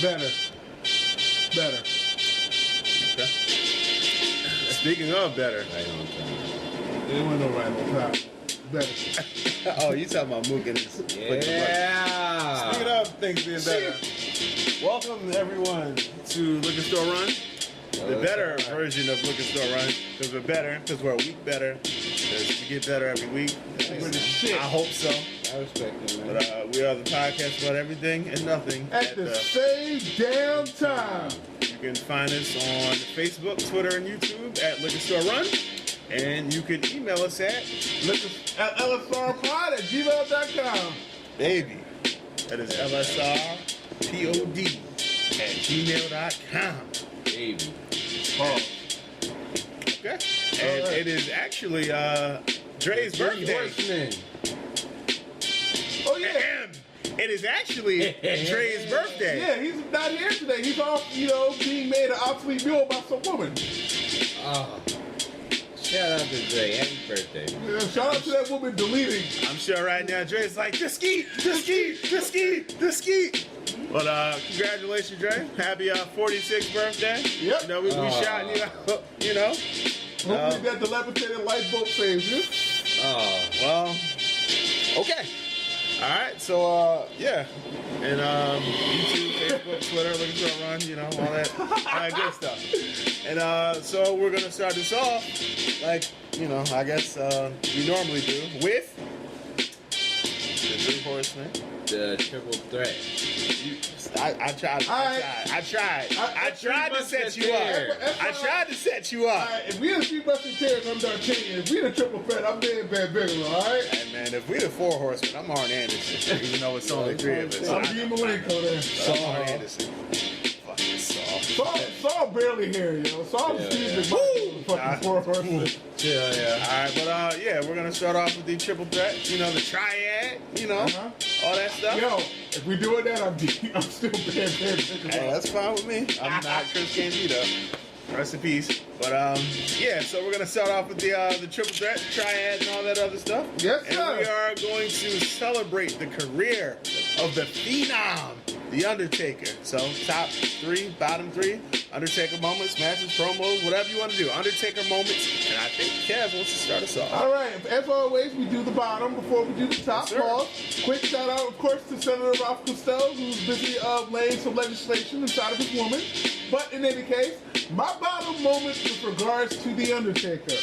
Better. Okay. Speaking of better. Right on time. There wasn't no right on time. Better. Oh, you talking about Mook and his Yeah. Speaking of things being better, welcome everyone to Liquor Store Run, the better version of Liquor Store Run, because we're better, because we're a week better, because we get better every week. I hope so. I respect it, man. But we are the podcast about everything and nothing. At the same damn time. You can find us on Facebook, Twitter, and YouTube at Liquor Store Run. And you can email us at lsrpod@gmail.com. baby. That is lsrpod@gmail.com. Baby. Okay. And it is actually Dre's birthday. Oh yeah. It is actually Dre's birthday. Yeah, he's not here today. He's off, being made an obsolete mule by some woman. Oh. Shout out to Dre. Happy birthday. Yeah, shout out to that woman deleting. I'm sure right now Dre's like, the skeet. But congratulations, Dre. Happy 46th birthday. Yep. We shot, Hopefully that dilapidated light bulb saves you. Oh. Well, okay. All right, so yeah, and YouTube, Facebook, Twitter, Liquor Store Run, all that good stuff. And so we're gonna start this off, like I guess we normally do with the Three Horsemen. The triple threat. I tried to set you up. I tried to set you up. Alright, if we the Three Musketeers, I'm D'Artagnan. If we the triple threat, I'm Dan Van Bigelow, alright? Hey man, if we the Four Horsemen, I'm Arn Anderson. Even though it's only three of us. I'm Dean Malenko there. I'm Arn Anderson. Fucking soft. Saul barely here, Saul Steve McMahon, fucking Four Horsemen. Yeah. Alright, but we're gonna start off with the triple threat, the triad, all that stuff. Yo, if we doing that, I'm still Dan Van Bigelow. Hey, that's fine with me. I'm not Chris Candido. Rest in peace. But so we're gonna start off with the triple threat, triad, and all that other stuff. Yes, sir. And we are going to celebrate the career of the Phenom, the Undertaker. So top three, bottom three, Undertaker moments, matches, promos, whatever you want to do. Undertaker moments, and I think Kev wants to start us off. All right, as always, we do the bottom before we do the top. Yes, Pause. Quick shout out, of course, to Senator Ralph Costello, who's busy laying some legislation inside of his woman. But in any case, my bottom moment with regards to The Undertaker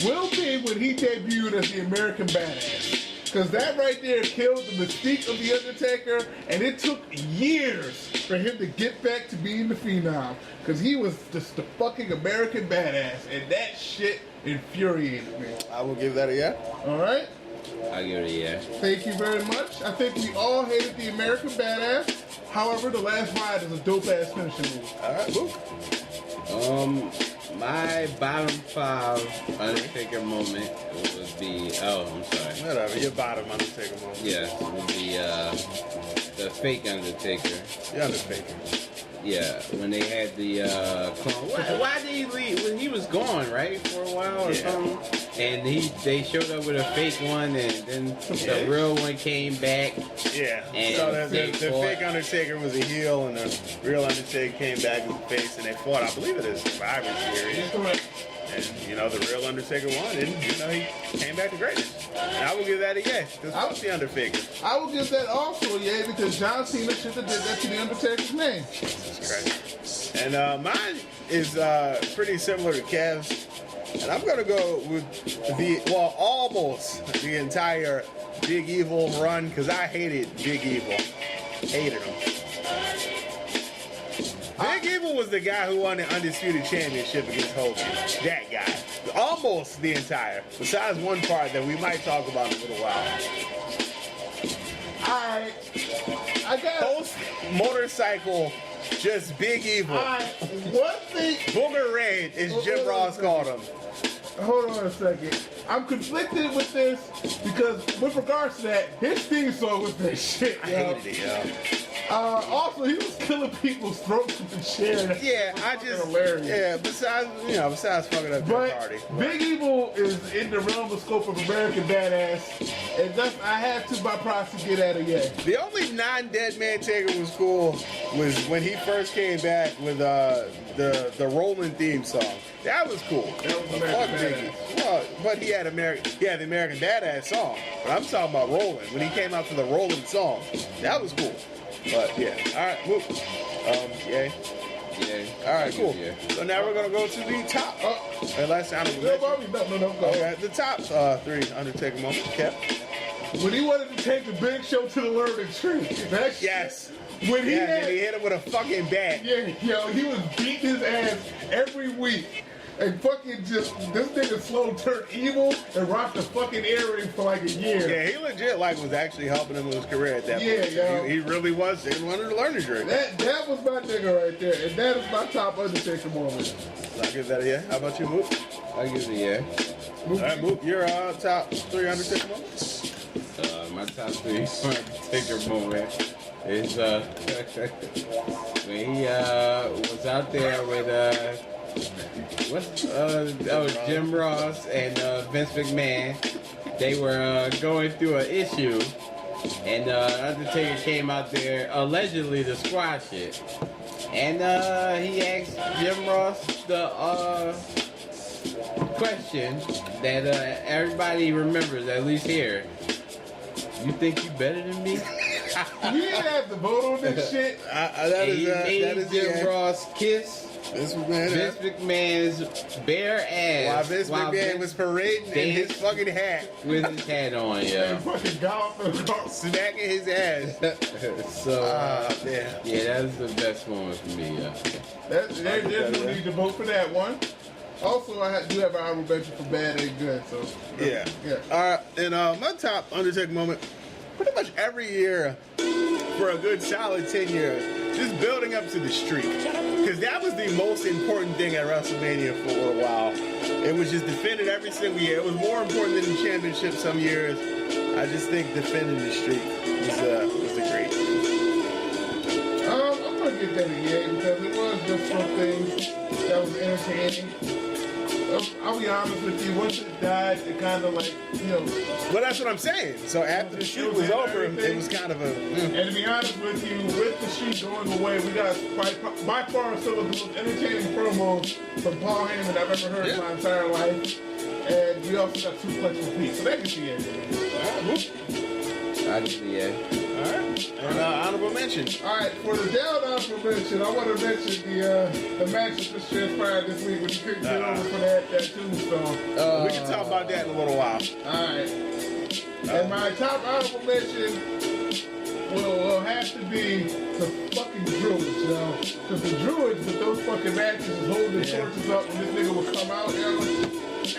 will be when he debuted as the American Badass. Because that right there killed the mystique of The Undertaker, and it took years for him to get back to being the Phenom. Because he was just the fucking American Badass, and that shit infuriated me. I will give that a yeah. Alright? I'll give it a yeah. Thank you very much. I think we all hated the American Badass. However, The Last Ride is a dope-ass finishing move. Alright, Luke. My bottom five Undertaker moment would be, I'm sorry. Whatever, your bottom Undertaker moment. Yeah, would be the fake Undertaker. The Undertaker. Yeah, when they had the clone. Why did he leave? When he was gone, right, for a while or something. And they showed up with a fake one, and then the real one came back. Yeah. And So the fake Undertaker was a heel, and the real Undertaker came back as a face, and they fought. I believe it is Survivor Series. And the real Undertaker won, and he came back to greatness. And I will give that a yeah, because I was the Undertaker. I will give that also a yeah, because John Cena should have did that to the Undertaker's name. Jesus Christ. And mine is pretty similar to Kev's. And I'm going to go with almost the entire Big Evil run, because I hated Big Evil. Hated him. Big Evil was the guy who won the Undisputed Championship against Hogan. That guy. Almost the entire. Besides one part that we might talk about in a little while. Alright. I got Post motorcycle, just Big Evil. Alright. One thing. Booger Ray, as Jim Ross called him. Hold on a second. I'm conflicted with this because with regards to that, his theme song was that shit, I yo. hated it, yo. Also, he was killing people's throats with the chair. Yeah, I just hilarious. yeah. Besides fucking up their But party. Big Evil is in the realm of scope of American Badass, and thus I had to by proxy get out of Ye. The only non-Dead Man Taker was cool was when he first came back with the Rolling theme song. That was cool. That was Fuck American Biggie. Badass. Well, but he had the American Badass song. But I'm talking about Rolling. When he came out to the Rolling song, that was cool. But yeah, all right, whoop. Yay. Yeah. All right, cool. Yeah. So now we're gonna go to the top. Last honorable No, mention. Bobby, no, go. Okay, the top 3 Undertaker moments. Kev. When he wanted to take the Big Show to the learning tree. That shit, Yes. When he Yeah, had, and he hit him with a fucking bat. yeah, yo, he was beating his ass every week. And fucking just, this nigga slow turned evil and rocked the fucking earring for like a year. Yeah, he legit was actually helping him with his career at that Yeah, point. yo. He really was taking one of the learning journey. That was my nigga right there. And that is my top Undertaker moment. So I'll give that a yeah. How about you, Mook? I give it a yeah. All right, Mook, your top 3 Undertaker moments? My top 3 Undertaker moment is when he was out there with Jim Ross and Vince McMahon. They were going through an issue, and Undertaker came out there allegedly to squash it. And he asked Jim Ross the question that everybody remembers, at least here. You think you better than me? You didn't have to vote on this shit. That is Jim Ross kiss Vince McMahon. Vince McMahon's bare ass While Vince McMahon was parading in his fucking hat, with his hat on, yeah. And fucking golf. smacking his ass. So Yeah. yeah, that's the best moment for me. Yeah. There's no need to vote for that one. Also, I do have an honorable mention for bad and good. So Yeah. yeah. All right, and my top Undertaker moment, pretty much every year for a good solid 10 years, just building up to the streak. Because that was the most important thing at WrestleMania for a while. It was just defended every single year. It was more important than the championship some years. I just think defending the streak was a great thing. I'm gonna give that a yeah because it was just something that was entertaining. I'll be honest with you. Once it died, it kind of like, Well, that's what I'm saying. So after the shoot was over, it was kind of a... And to be honest with you, with the sheet going away, we got by far some of the most entertaining promos from Paul Heyman I've ever heard in my entire life. And we also got Suplex for Pete. So that gets the end. I give it a yeah. Alright. And honorable mention. Alright, for the down honorable mention, I want to mention the match that just transpired this week when you couldn't get over for that tombstone. We can talk about that in a little while. Alright. And my top honorable mention will have to be the fucking Druids, yo. Because the Druids with those fucking matches is holding the torches up when this nigga would come out, yo.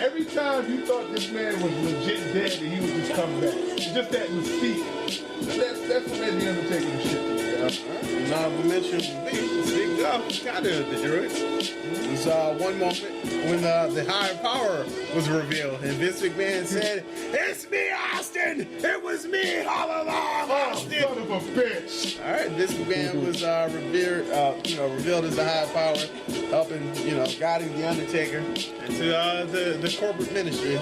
Every time you thought this man was legit dead and he would just come back. Just that mystique. That's what made the Undertaker the shit to me, yo. Honorable mention would be, speaking of, kind of the Druids. We saw one moment when the higher power was revealed and Vince McMahon said, "It's me, Austin! It was me all along, Austin!" Son of a bitch. Alright, Vince McMahon was revealed as the higher power, helping, guiding the Undertaker into the corporate ministry.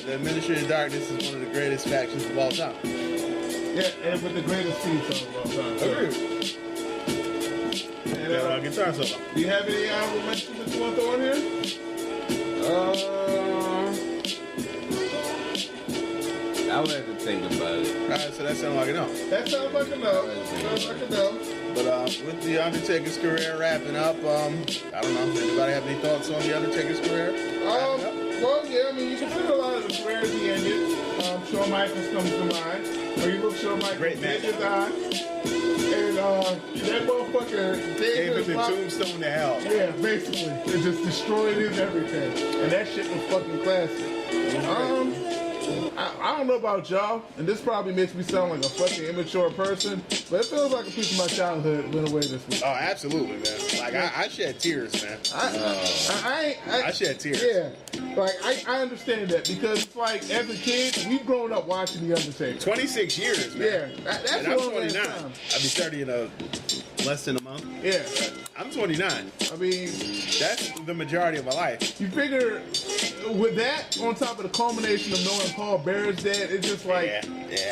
The Ministry of Darkness is one of the greatest factions of all time. Yeah, and with the greatest theme song of all time. Agreed. And, guitar solo. do you have any honorable mentions that you want to throw in here? I would have to think about it. Alright, so that sounds like a no. That sounds like a no. Sounds like a no. But with the Undertaker's career wrapping up, I don't know, anybody have any thoughts on the Undertaker's career? Well, yeah, I mean, you consider a lot of the careers he ended. Shawn Michaels comes to mind. Where you look Shawn Michaels Great in match. his eye. And that motherfucker Gave him the tombstone to hell. Yeah, basically. It just destroyed his everything. And that shit was fucking classic. I don't know about y'all, and this probably makes me sound like a fucking immature person, but it feels like a piece of my childhood went away this week. Oh, absolutely, man. Like, I shed tears, man. I shed tears. Yeah. Like, I understand that because it's like, as a kid, we've grown up watching The Undertaker. 26 years, man. Yeah. That's and a I'm long 29. time. I'll be 30 in less than a month. Yeah. I'm 29. I mean, that's the majority of my life. You figure with that on top of the culmination of knowing Paul Bear's dead, it's just like,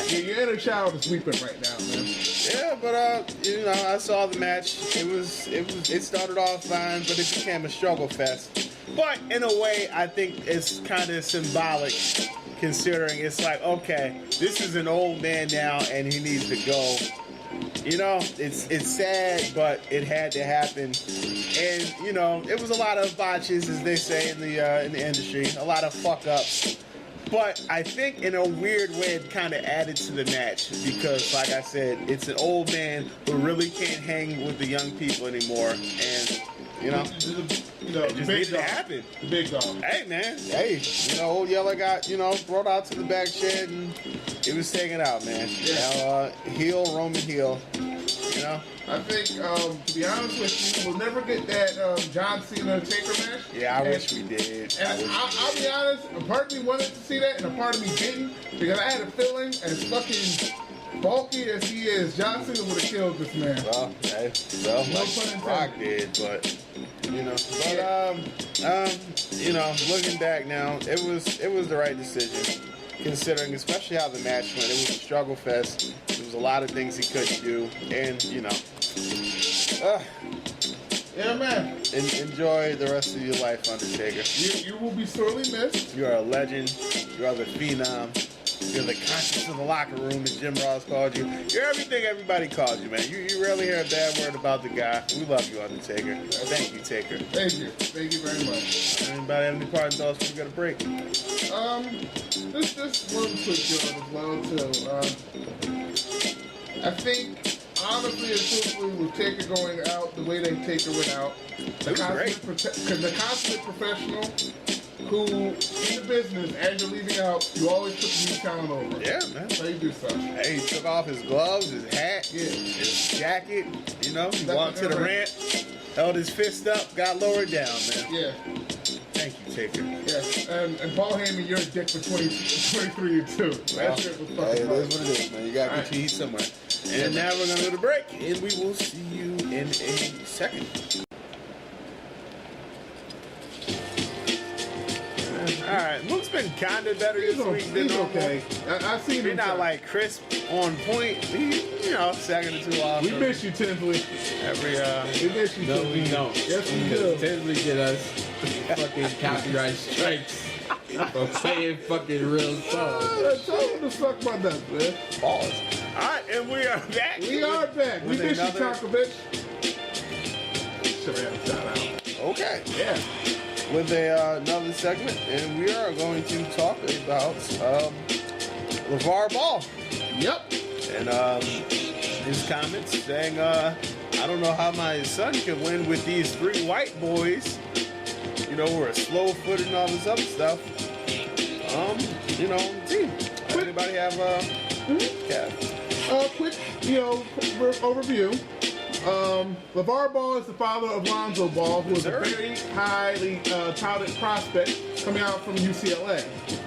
your inner child is weeping right now, man. Yeah, but you know, I saw the match. It started off fine, but it became a struggle fest. But in a way, I think it's kind of symbolic, considering it's like, okay, this is an old man now, and he needs to go. You know, it's sad, but it had to happen. And you know, it was a lot of botches, as they say in the industry, a lot of fuck ups. But I think in a weird way it kind of added to the match because, like I said, it's an old man who really can't hang with the young people anymore, and you know, it just needed to happen. The big dog. Hey man, you know, old Yeller got brought out to the back shed and it was taken out, man. Yeah. Heel Roman heel. You know. I think, to be honest with you, we'll never get that John Cena Taker match. Yeah, I wish we did. And I'll be honest, a part of me wanted to see that, and a part of me didn't, because I had a feeling, as fucking bulky as he is, John Cena would have killed this man. Well, no pun intended. Rock did, but you know, you know, looking back now, it was the right decision. Considering, especially how the match went, it was a struggle fest. There was a lot of things he couldn't do, and you know, yeah, man. Enjoy the rest of your life, Undertaker. You will be sorely missed. You are a legend. You are the phenom. You're the conscience of the locker room, as Jim Ross called you. You're everything everybody calls you, man. You rarely hear a bad word about the guy. We love you, Undertaker. Thank you, Taker. Thank you. Thank you very much. Anybody have any parting thoughts before we got a break? Just one quick job as well, too. I think, honestly and truthfully, with Taker going out the way that Taker went out, the consummate professional who, in the business, as you're leaving out, you always put the new talent over. Yeah, man. That's how you do stuff. Hey, he took off his gloves, his hat, his jacket, you know, he walked to the ramp, held his fist up, got lowered down, man. Yeah. Thank you, Taker. Yes, and Paul Heyman, you're a dick for 23 and 2. That shit was fucking it is what it is, man. You gotta get your heat somewhere. And now we're gonna go to break, and we will see you in a second. Alright, Luke's been kinda better this week than normal. Okay. I've seen him. He's not like crisp on point. He, you know, second or two off. We miss you, Tinsley. We miss you, No, we don't. Yes, we do. Tinsley get us fucking copyright strikes for playing fucking real songs. Tell him to suck my nuts, man. Pause. Alright, and we are back. We are back. We miss you, Tonkovich. Should have had a shout out. Okay. Yeah. With another segment, and we are going to talk about LeVar Ball. Yep. And his comments saying, I don't know how my son can win with these three white boys. You know, we're slow-footed and all this other stuff. You know, on the team. Anybody have quick, overview. LeVar Ball is the father of Lonzo Ball, who is a very highly touted prospect coming out from UCLA.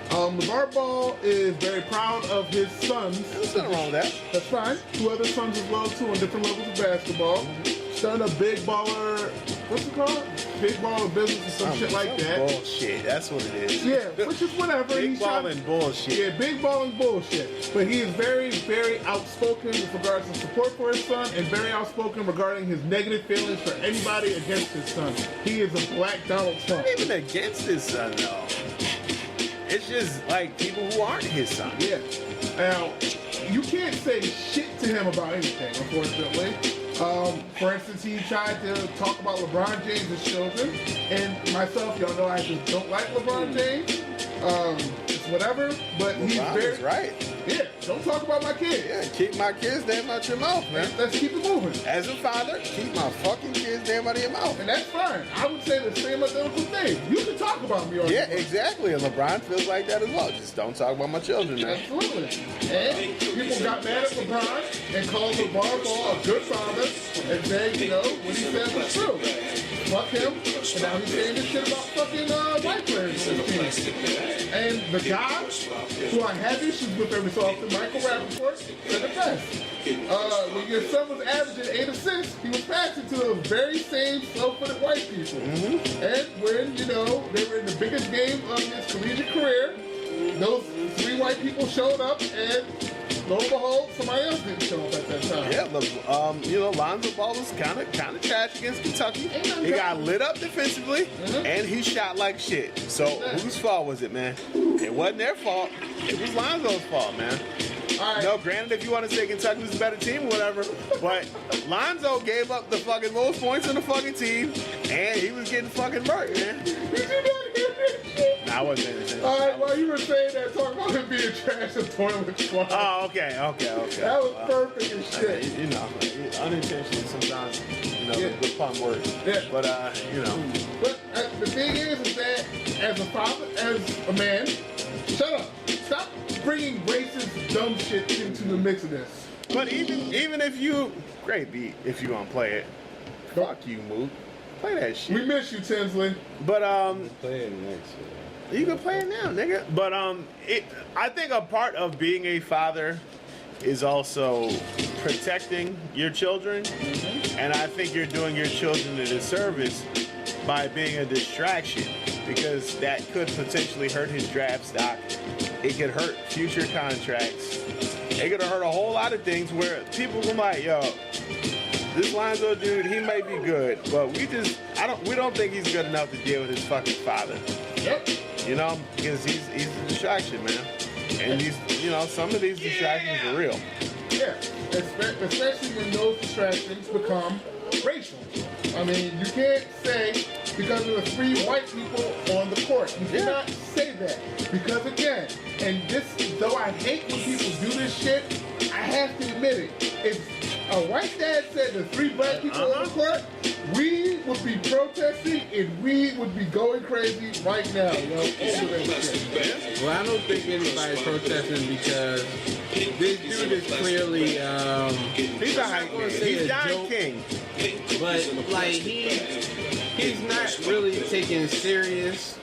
LeVar Ball is very proud of his sons. There's nothing wrong with that. That's fine. 2 other sons as well, too, on different levels of basketball. Starting a big baller, what's it called? Big baller business or some shit like that. Bullshit, that's what it is. Yeah, which is whatever. Big balling bullshit. Yeah, big balling bullshit. But he is very, very outspoken with regards to support for his son and very outspoken regarding his negative feelings for anybody against his son. He is a black Donald Trump. Not even against his son, though. It's just like people who aren't his son. Yeah. Now, you can't say shit to him about anything, unfortunately. For instance, he tried to talk about LeBron James' children, and myself, y'all know I just don't like LeBron James. It's whatever, but he's LeBron very is right. Yeah, don't talk about my kid. Yeah, keep my kids' name out your mouth, man. Let's keep it moving. As a father, keep my fucking kids' name out of your mouth. And that's fine. I would say the same identical thing. You can talk about me on Yeah, your exactly. And LeBron feels like that as well. Just don't talk about my children, man. Absolutely. And people got mad at LeBron and called LeBron Ball a good father and said, you know, what he said was true. Fuck him. And now he's saying this shit about fucking white players on his team. And the guy who I have issues with every so often, Michael Rappaport, said it best. When your son was averaging 8 assists, he was passing to those very same slow-footed white people. Mm-hmm. And when, you know, they were in the biggest game of his collegiate career, those 3 white people showed up, and lo and behold, somebody else didn't show up at that time. Yeah, look, you know, Lonzo Ball was kind of trash against Kentucky. He got lit up defensively, and he shot like shit. So whose fault was it, man? It wasn't their fault. It was Lonzo's fault, man. All right. No, granted, if you want to say Kentucky was a better team or whatever, but Lonzo gave up the fucking most points on the fucking team, and he was getting fucking burnt, man. Did you not hear that shit? Nah, I wasn't saying anything. All right, while you were saying that, talk about him being trash and toilet squad. Oh, okay. That was perfect as shit. You know, unintentionally sometimes, you know, Yeah. the fun words. Yeah. But, you know. But the thing is that as a father, as a man, shut up. Stop bringing racist dumb shit into the mix of this. But even if you, great beat, if you gonna play it, fuck you, Mook. Play that shit. We miss you, Tinsley. But Play it next year. you can play it now, nigga. But I think a part of being a father is also protecting your children, and I think you're doing your children a disservice by being a distraction, because that could potentially hurt his draft stock. It could hurt future contracts. It could hurt a whole lot of things where people will like, yo, this Lonzo dude, he might be good, but we don't think he's good enough to deal with his fucking father. Yep. You know, because he's a distraction, man. And some of these distractions are real. Yeah, especially when those distractions become racial. I mean, you can't say because there were 3 white people on the court. You cannot say that. Because again, and this, though I hate when people do this shit, I have to admit it. If a white dad said the 3 black people on the court, we would be protesting and we would be going crazy right now, you know, over that shit. Well, I don't think anybody's protesting because this dude is clearly He's a hype man. He's John King. but like he's not really taken serious.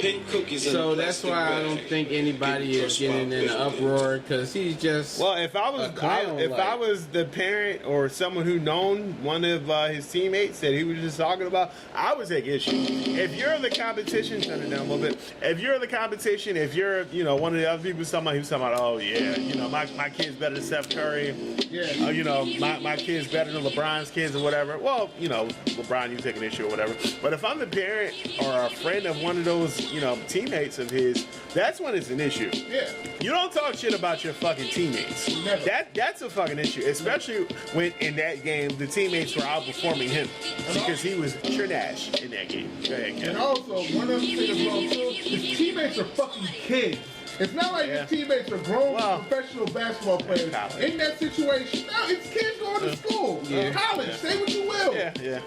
So that's why I don't think anybody is getting in an uproar, because he's just If I was a clown, I was the parent or someone who known one of his teammates that he was just talking about, I would take issue. If you're in the competition, turn it down a little bit. If you're in the competition, if you're one of the other people he was talking about, oh yeah, my kid's better than Steph Curry. Yeah. My kid's better than LeBron's kids or whatever. Well, LeBron, you take an issue or whatever. But if I'm the parent or a friend of one of those, teammates of his, that's when it's an issue. Yeah. You don't talk shit about your fucking teammates. Never. That's a fucking issue, especially when in that game the teammates were outperforming him because he was trash in that game. Go ahead, Ken. And also, one other thing as well too, his teammates are fucking kids. It's not like his teammates are grown professional basketball players. In that situation, no, it's kids going to school, college, say what you will. Yeah.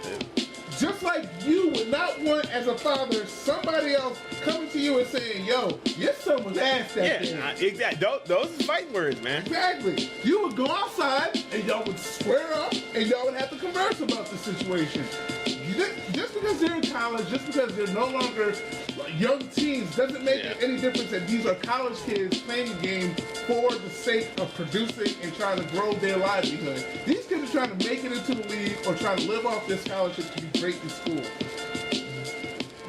Just like you would not want, as a father, somebody else coming to you and saying, yo, your son was ass that day. Exactly. Those is fighting words, man. Exactly. You would go outside and y'all would square up and y'all would have to converse about the situation. Just because they're in college, just because they're no longer young teens, doesn't make any difference that these are college kids playing the game for the sake of producing and trying to grow their livelihood. These kids are trying to make it into the league or trying to live off their scholarship to be great in school.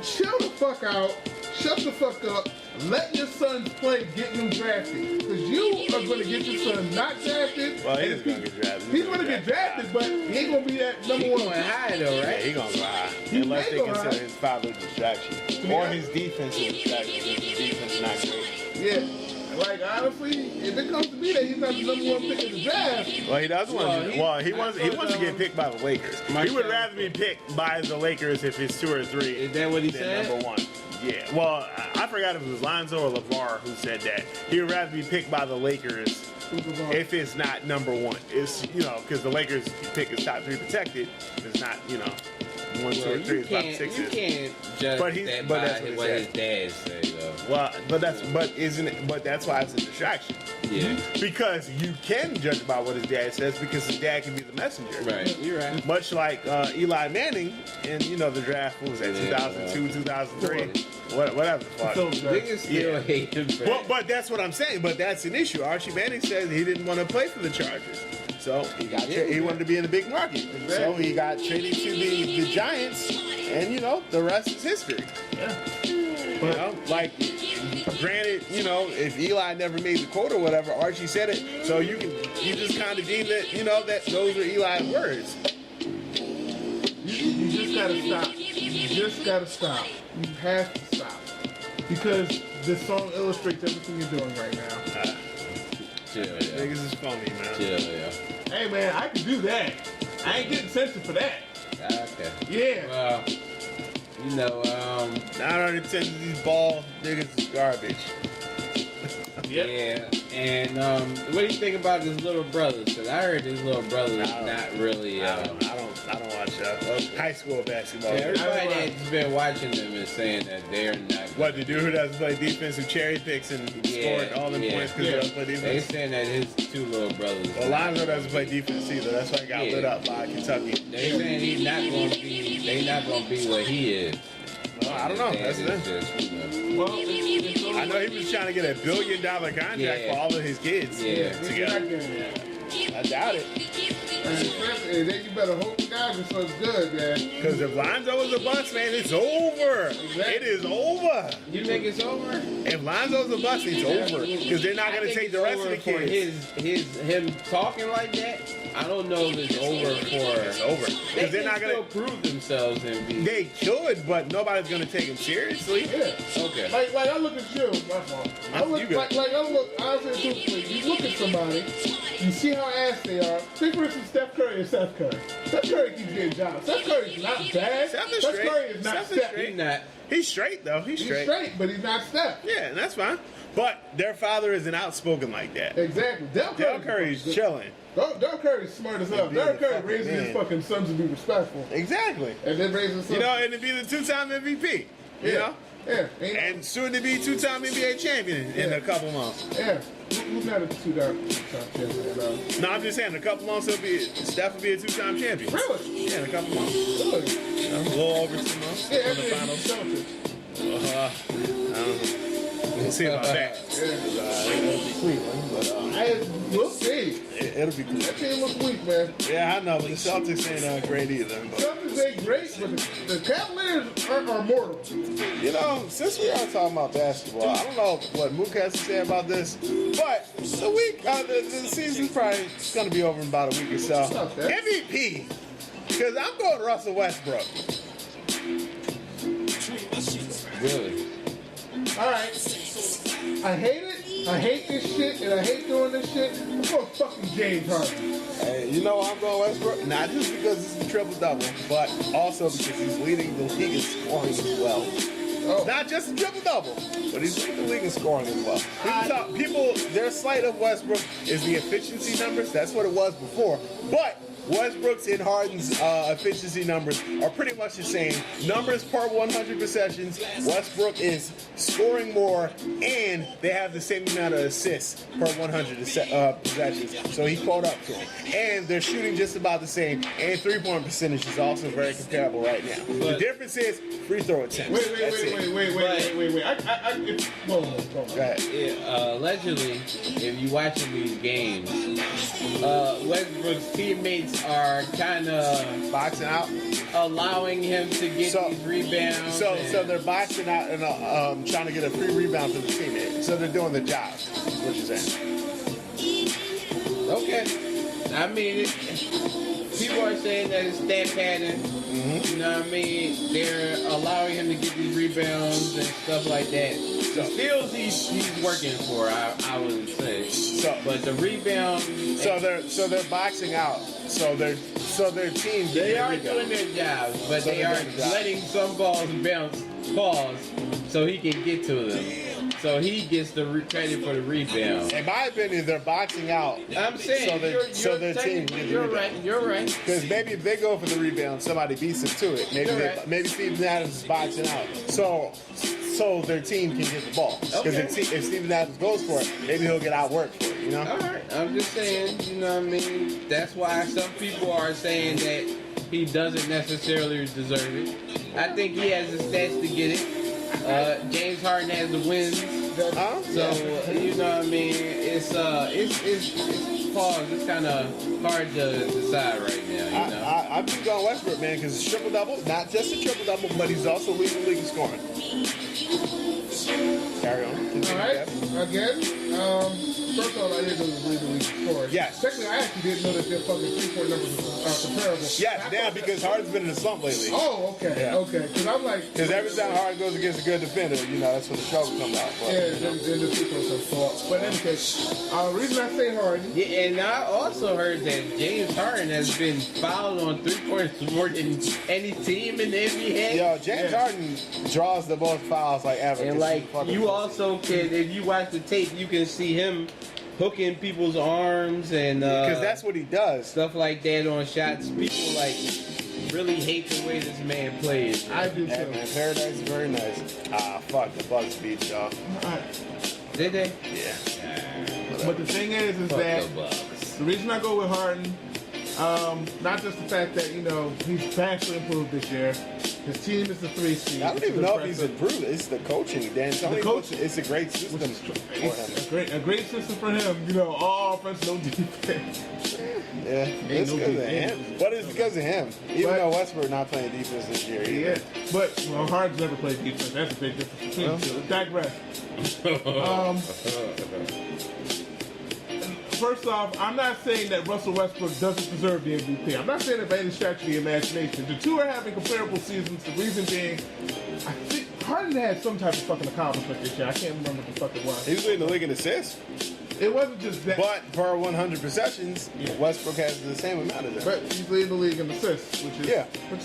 Chill the fuck out. Shut the fuck up. Let your sons play, get them drafted. Because you are going to get your son not drafted. Well, he's going to get drafted. He's going to get drafted, but he ain't going to be that number one. He's going high though, right? Yeah, he's going to go high. Unless they consider his father a distraction. Or his defensive distraction. His defense is not great. Yeah. Like, honestly, if it comes to me that he's not the number 1 pick in the draft. Well, he doesn't want to. Well, he wants to get picked by the Lakers. He would rather be picked by the Lakers if it's 2 or 3. Is that what he said? Number 1. Yeah. Well, I forgot if it was Lonzo or LeVar who said that. He would rather be picked by the Lakers if it's not number one. It's, you know, because the Lakers pick is top 3 protected. It's not, you know, 1, 2, or 3 is top 6. You can't judge that by what his dad say, though. Well, but that's why it's a distraction. Yeah. Because you can judge about what his dad says because his dad can be the messenger. Right, you're right. Much like Eli Manning in, you know, the draft, what was that, 2002, 2003? Whatever the fuck. Niggas still hate him, bro. But that's what I'm saying. But that's an issue. Archie Manning said he didn't want to play for the Chargers. So he wanted to be in the big market. Exactly. So he got traded to the Giants, and, you know, the rest is history. Yeah. You know, like, granted, you know, if Eli never made the quote or whatever, Archie said it, so you just kind of deem that, you know, that those are Eli's words. You just gotta stop. You just gotta stop. You have to stop. Because this song illustrates everything you're doing right now. Chill, yeah. Niggas is phony, man. Chill, yeah. Hey, man, I can do that. I ain't getting censored for that. Okay. Yeah. Well, you know, 9 out of 10 of these ball niggas is garbage. Yep. Yeah. And what do you think about his little brothers? Because I heard his little brother is not really. I don't watch high school basketball. Yeah, everybody that's been watching them is saying that they're not. What, the dude who doesn't play defense, who cherry picks and scored all them points because he doesn't play They defense? saying that his 2 little brothers. Well, Lonzo doesn't play defense either. That's why he got lit up by Kentucky. They saying he's not going to be. They not going to be what he is. Well, I don't know. That's the thing. Well, I know he was trying to get $1 billion contract for all of his kids. Yeah. Together. I doubt it. And then you better hope the guys are so good, man. Because if Lonzo is a bust, man, it's over. Exactly. It is over. You think it's over? If Lonzo's a bust, it's over. Because they're not going to take the rest of the kids. Him talking like that, I don't know if it's over for. It's over. They Because they're not going to prove themselves and be. They could, but nobody's going to take him seriously. Yeah. Okay. Like I look at you, my fault. I look honestly, you look at somebody, you see how ass they are. Take for instance Steph Curry and Seth Curry. Steph Curry keeps getting jobs. Steph Curry's not bad. Steph is Steph straight. Curry is not Steph is Steph. straight. He's not. He's straight, though. He's straight. But he's not Steph. Yeah, and that's fine. But their father isn't outspoken like that. Exactly. Dell Curry's chilling. Dell Curry's smart as hell. Dell Curry raising his fucking sons to be respectful. Exactly. And then raising his sons. You know, and to be the 2-time MVP. You know? Yeah. And soon to be 2-time NBA champion in a couple months. Yeah. Who's not a 2-time champion? No, I'm just saying, in a couple months, Steph will be a 2-time champion. Really? Yeah, in a couple months. Really? You know, a little over 2 months Yeah, in the finals. I I don't know. We'll see about that. It'll be Cleveland, but we'll see. it'll be Cleveland. That team looks weak, man. Yeah, I know, but the Celtics ain't great either. But, Celtics ain't great, but the Cavaliers are mortal. you know, since we are talking about basketball, I don't know what Mook has to say about this, but the season's probably going to be over in about a week or so. Okay. MVP, because I'm going Russell Westbrook. Really? All right. I hate it. I hate this shit, and I hate doing this shit. I'm going fucking James Harden. Hey, you know I'm going Westbrook? Not just because it's the triple-double, but also because he's leading the league in scoring as well. Oh. Not just the triple-double, but he's leading the league in scoring as well. People, their slight of Westbrook is the efficiency numbers. That's what it was before. But Westbrook's and Harden's efficiency numbers are pretty much the same. Numbers per 100 possessions. Westbrook is scoring more, and they have the same amount of assists per 100 possessions. So he caught up to him. And they're shooting just about the same. And three-point percentage is also very comparable right now. The difference is free throw attempts. Wait. Whoa. Go ahead. Yeah, allegedly, if you watching these games, Westbrook's teammates are kind of Boxing out. allowing him to get these rebounds. So they're boxing out and trying to get a free rebound for the teammate. So they're doing the job. Is what you're saying? Okay. I mean, people are saying that it's stat pattern. You know what I mean? They're allowing him to get these rebounds and stuff like that. The steals he's working for, I would say. But the rebound. So they're boxing out. So their teams. They are doing their jobs, but they are letting some balls bounce, pause, so he can get to them. So he gets the credit for the rebound. In my opinion, they're boxing out. I'm saying, so their team can you're right. You're right. Because maybe if they go for the rebound, somebody beats them to it. Maybe Steven Adams is boxing out. So their team can get the ball. Because if Steven Adams goes for it, maybe he'll get outworked for it. You know. All right. I'm just saying. You know what I mean? That's why some people are saying that he doesn't necessarily deserve it. I think he has the stats to get it. James Harden has the wins. So you know what I mean. It's pause. It's kind of hard to decide right now. You know. I'm just going Westbrook, man, because it's triple double. Not just a triple double, but he's also leading the league in scoring. Carry on. All right. Again, first of all, I didn't know the league scoring. Yes. Secondly, I actually didn't know that their fucking 3-point numbers are comparable. Yes, now because Harden's been in a slump lately. Oh, okay. Yeah. Okay. Because I'm like. Because every time Harden goes against a good defender, you know, that's when the trouble comes out. But, yeah, then the 3-point comes off. But in any case, the reason I say Harden. Yeah, and I also heard that James Harden has been fouled on 3-pointers more than any team in the NBA. Yo, James Harden draws the most fouls like ever. And like you also can, if you watch the tape, you can see him hooking people's arms and because that's what he does. Stuff like that on shots. People like really hate the way this man plays. I do too. Yeah, man, Paradise is very nice. Fuck, the Bucks beat y'all. Did they? Yeah. But the thing is that the reason I go with Harden, not just the fact that, you know, he's vastly improved this year. His team is the 3 seed. I don't even know if he's improved. It's the coaching, Dan. The coaching. It's a great system for him. A great system for him. You know, all offense, no defense. Yeah, it's because of him. But it's because of him. Even though Westbrook not playing defense this year. Yeah, but Harden's never played defense. That's a big difference between the two. Digress. First off, I'm not saying that Russell Westbrook doesn't deserve the MVP. I'm not saying it by any stretch of the imagination. The two are having comparable seasons. The reason being, I think Harden had some type of fucking accomplishment this year. I can't remember what the fuck it was. He's leading the league in assists. It wasn't just that. But per 100 possessions, Westbrook has the same amount of that. But he's leading the league in assists, which is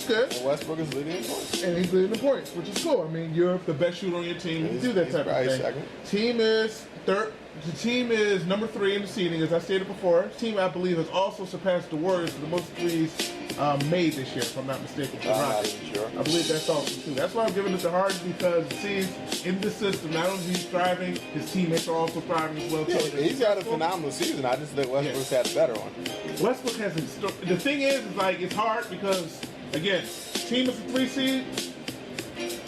good. And Westbrook is leading in points. And he's leading in points, which is cool. I mean, you're the best shooter on your team. You do that type of thing. Second. Team is third. The team is number 3 in the seeding, as I stated before. The team, I believe, has also surpassed the Warriors for the most threes made this year, if I'm not mistaken. I'm not even sure. I believe that's awesome, too. That's why I'm giving it to Harden, because it seems in the system, not only is he thriving, his teammates are also thriving as well. Yeah, he's had a phenomenal season. I just think Westbrook's had a better one. Westbrook has a the thing is like, it's hard because, again, team is a 3 seed.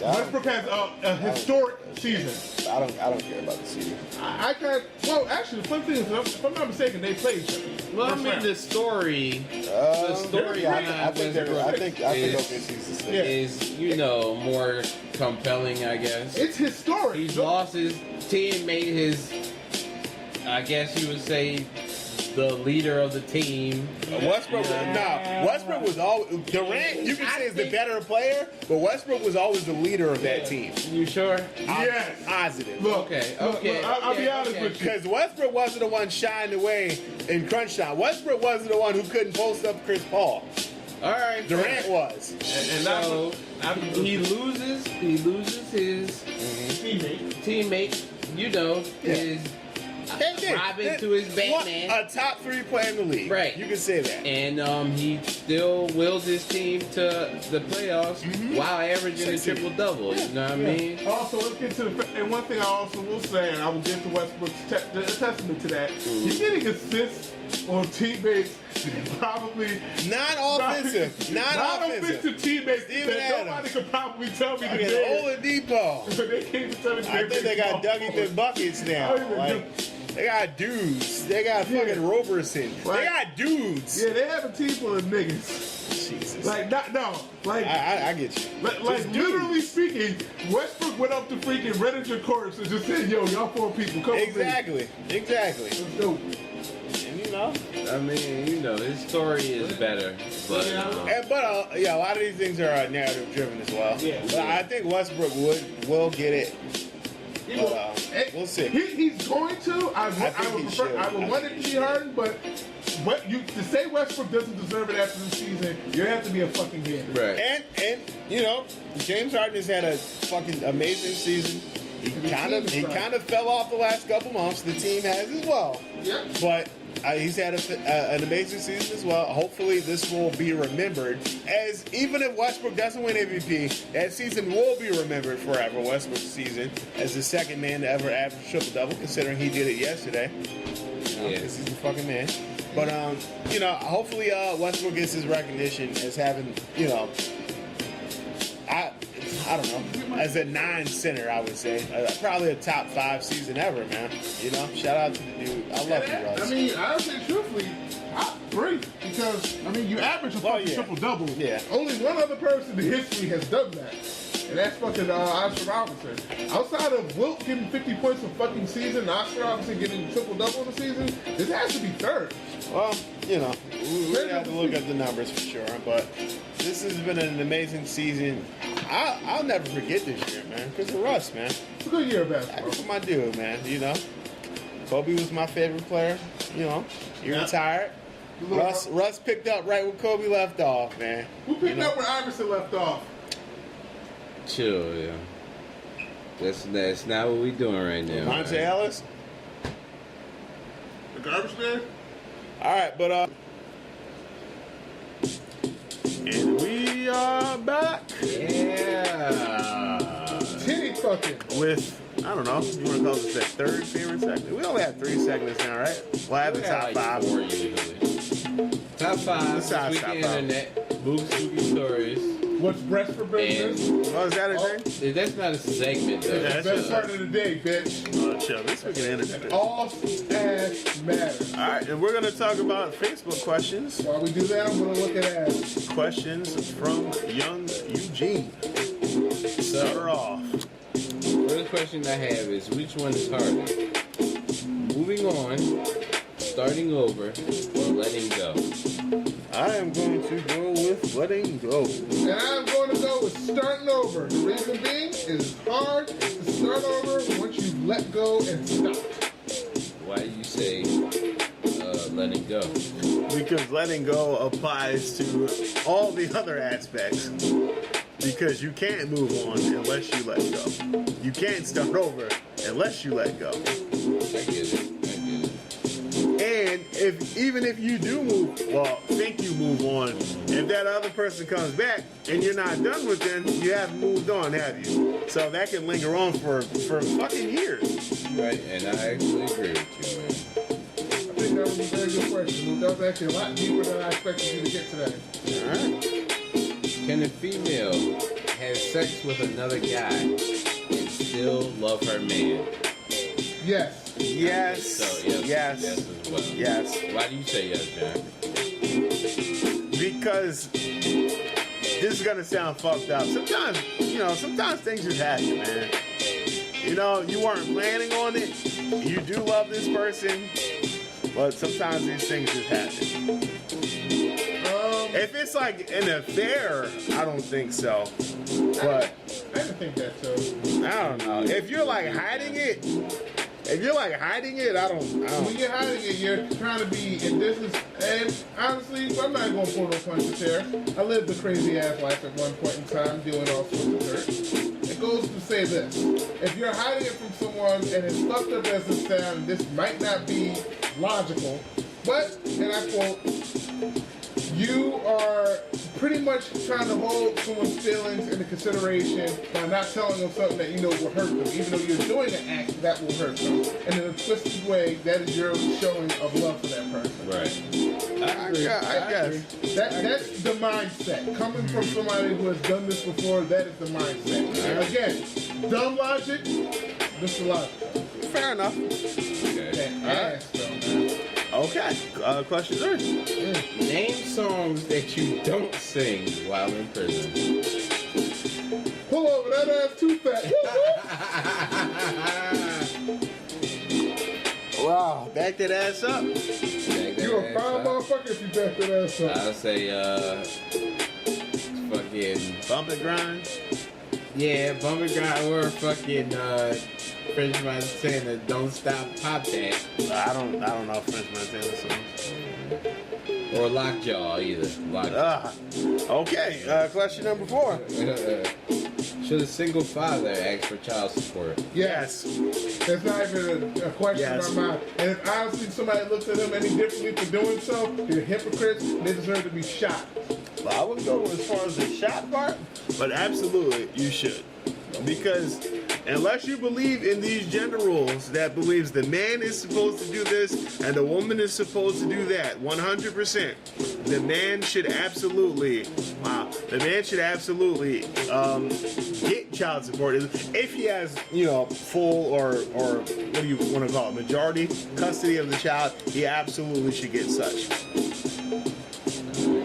Westbrook has a historic season. I don't care about the season. I can't. Well, actually, the fun thing is, if I'm not mistaken, they played each other. Well, I mean, the story. I think OKC's is, you know, more compelling, I guess. It's historic. He's lost his team, made his, I guess you would say, the leader of the team. Westbrook was always Durant. You can say is the better player, but Westbrook was always the leader of that team. You sure? Yes. Positive. Look, okay. I'll be honest with you. Because Westbrook wasn't the one shining away in crunch time. Westbrook wasn't the one who couldn't post up Chris Paul. All right. Durant was. And so he loses his teammate. You know, his. Robin to his Batman. A top 3 player in the league. Right. You can say that. And he still wills his team to the playoffs while averaging a triple-double. You know what I mean? Also, let's get to and one thing I also will say, and I will get to Westbrook's testament to that, he's getting assists on teammates probably not offensive teammates that nobody could probably tell me today. Oladipo. They can't tell me. I think they got Dougie the buckets now. They got dudes. They got fucking Roberson. They got dudes. Yeah, they have a team full of niggas. Jesus. I get you. Literally speaking, Westbrook went up to freaking Reddinger courts and just said, "Yo, y'all 4 people, come Exactly. Let's go." And you know, I mean, you know, his story is better, but a lot of these things are narrative driven as well. Yeah. But I think Westbrook will get it. We'll see. He's going to. I would want it to be Harden, but to say Westbrook doesn't deserve it after the season, you have to be a fucking hater. Right. And you know, James Harden has had a fucking amazing season. He kind of fell off the last couple months. The team has as well. Yep. But he's had an amazing season as well. Hopefully, this will be remembered as even if Westbrook doesn't win MVP, that season will be remembered forever. Westbrook's season as the second man to ever average triple double, considering he did it yesterday. Because he's the fucking man. But hopefully Westbrook gets his recognition as having, I don't know, as a 9 center, I would say. Probably a top 5 season ever, man. Shout out to the dude. I love you, Russ. I mean, I would say truthfully, top 3. Because, you average a fucking triple-double. Yeah. Only one other person in history has done that. And that's fucking Oscar Robinson. Outside of Wilt getting 50 points a fucking season, Oscar Robinson getting triple-double in the season, this has to be 3rd. Well, we have to look at the numbers for sure, but this has been an amazing season. I'll never forget this year, man, because of Russ, man. It's a good year of basketball. That's my dude, man, Kobe was my favorite player, He retired. Russ picked up right where Kobe left off, man. Who picked up where Iverson left off? Chill, yeah. That's not what we doing right now. Monte Ellis? The garbage man? Alright, but and we are back. Yeah. Titty fucking. With, I don't know, you want to call this that 3rd favorite segment? We only have 3 segments now, right? We'll have the top 5. 4 usually. Top 5. Besides This top weekend 5. internet. Books, spooky stories. What's breast for business? Oh, is that a thing? That's not a segment, though. Yeah, That's the best part of the day, bitch. Oh, chill. This weekend internet. All ass matters. Alright, and we're going to talk about Facebook questions. While we do that, I'm going to look at ass. Questions from young Eugene. Start her off. First question I have is, which one is harder? Moving on, starting over, or letting go? I am going to go with letting go. And I'm going to go with starting over. The reason being is hard to start over once you let go and stop. Why do you say letting go? Because letting go applies to all the other aspects. Because you can't move on unless you let go. You can't start over unless you let go. I get it. And even if you do think you move on, if that other person comes back and you're not done with them, you haven't moved on, have you? So that can linger on for fucking years. Right, and I actually agree with you, man. I think that was a very good question. That was actually a lot deeper than I expected you to get today. Alright. Can a female have sex with another guy and still love her man? Yes. Yes. So, yes. Yes as well. Yes. Why do you say yes, John? Because this is gonna sound fucked up. Sometimes things just happen, man. You weren't planning on it. You do love this person, but sometimes these things just happen. If it's like an affair, I don't think so. But I didn't think that too. I don't know. If you're like hiding it, I don't. When you're hiding it, you're trying to be, and honestly, I'm not going to pull no punches here. I lived a crazy ass life at one point in time, doing all sorts of dirt. It goes to say this: if you're hiding it from someone, and it's fucked up as it sounds, this might not be logical, but, and I quote, you are pretty much trying to hold someone's feelings into consideration by not telling them something that you know will hurt them, even though you're doing an act that will hurt them. And in a twisted way, that is your showing of love for that person. Right. I guess. That's the mindset. Coming from somebody who has done this before, that is the mindset. Again, dumb logic, this is logic. Fair enough. Okay. Ass, though, man. Okay. Question 3. Name songs that you don't sing while in prison. Pull over, that ass too fat. Wow, back that ass up. You a fine motherfucker if you back that ass up. I'll say, fucking... Bump and grind. Yeah, bump and grind, or fucking, French Montana, Don't Stop, Pop That. I don't know French Montana songs. Or Lockjaw, either. Lockjaw. Okay, question number 4. Should a single father ask for child support? Yes. That's not even a question in my mind. And if honestly somebody looks at him any differently for doing so, they're hypocrites. They deserve to be shot. Well, I wouldn't go as far as the shot part, but absolutely you should. Because unless you believe in these gender rules that believes the man is supposed to do this and the woman is supposed to do that, 100%, the man should absolutely, get child support if he has, full or what do you want to call it, majority custody of the child. He absolutely should get such.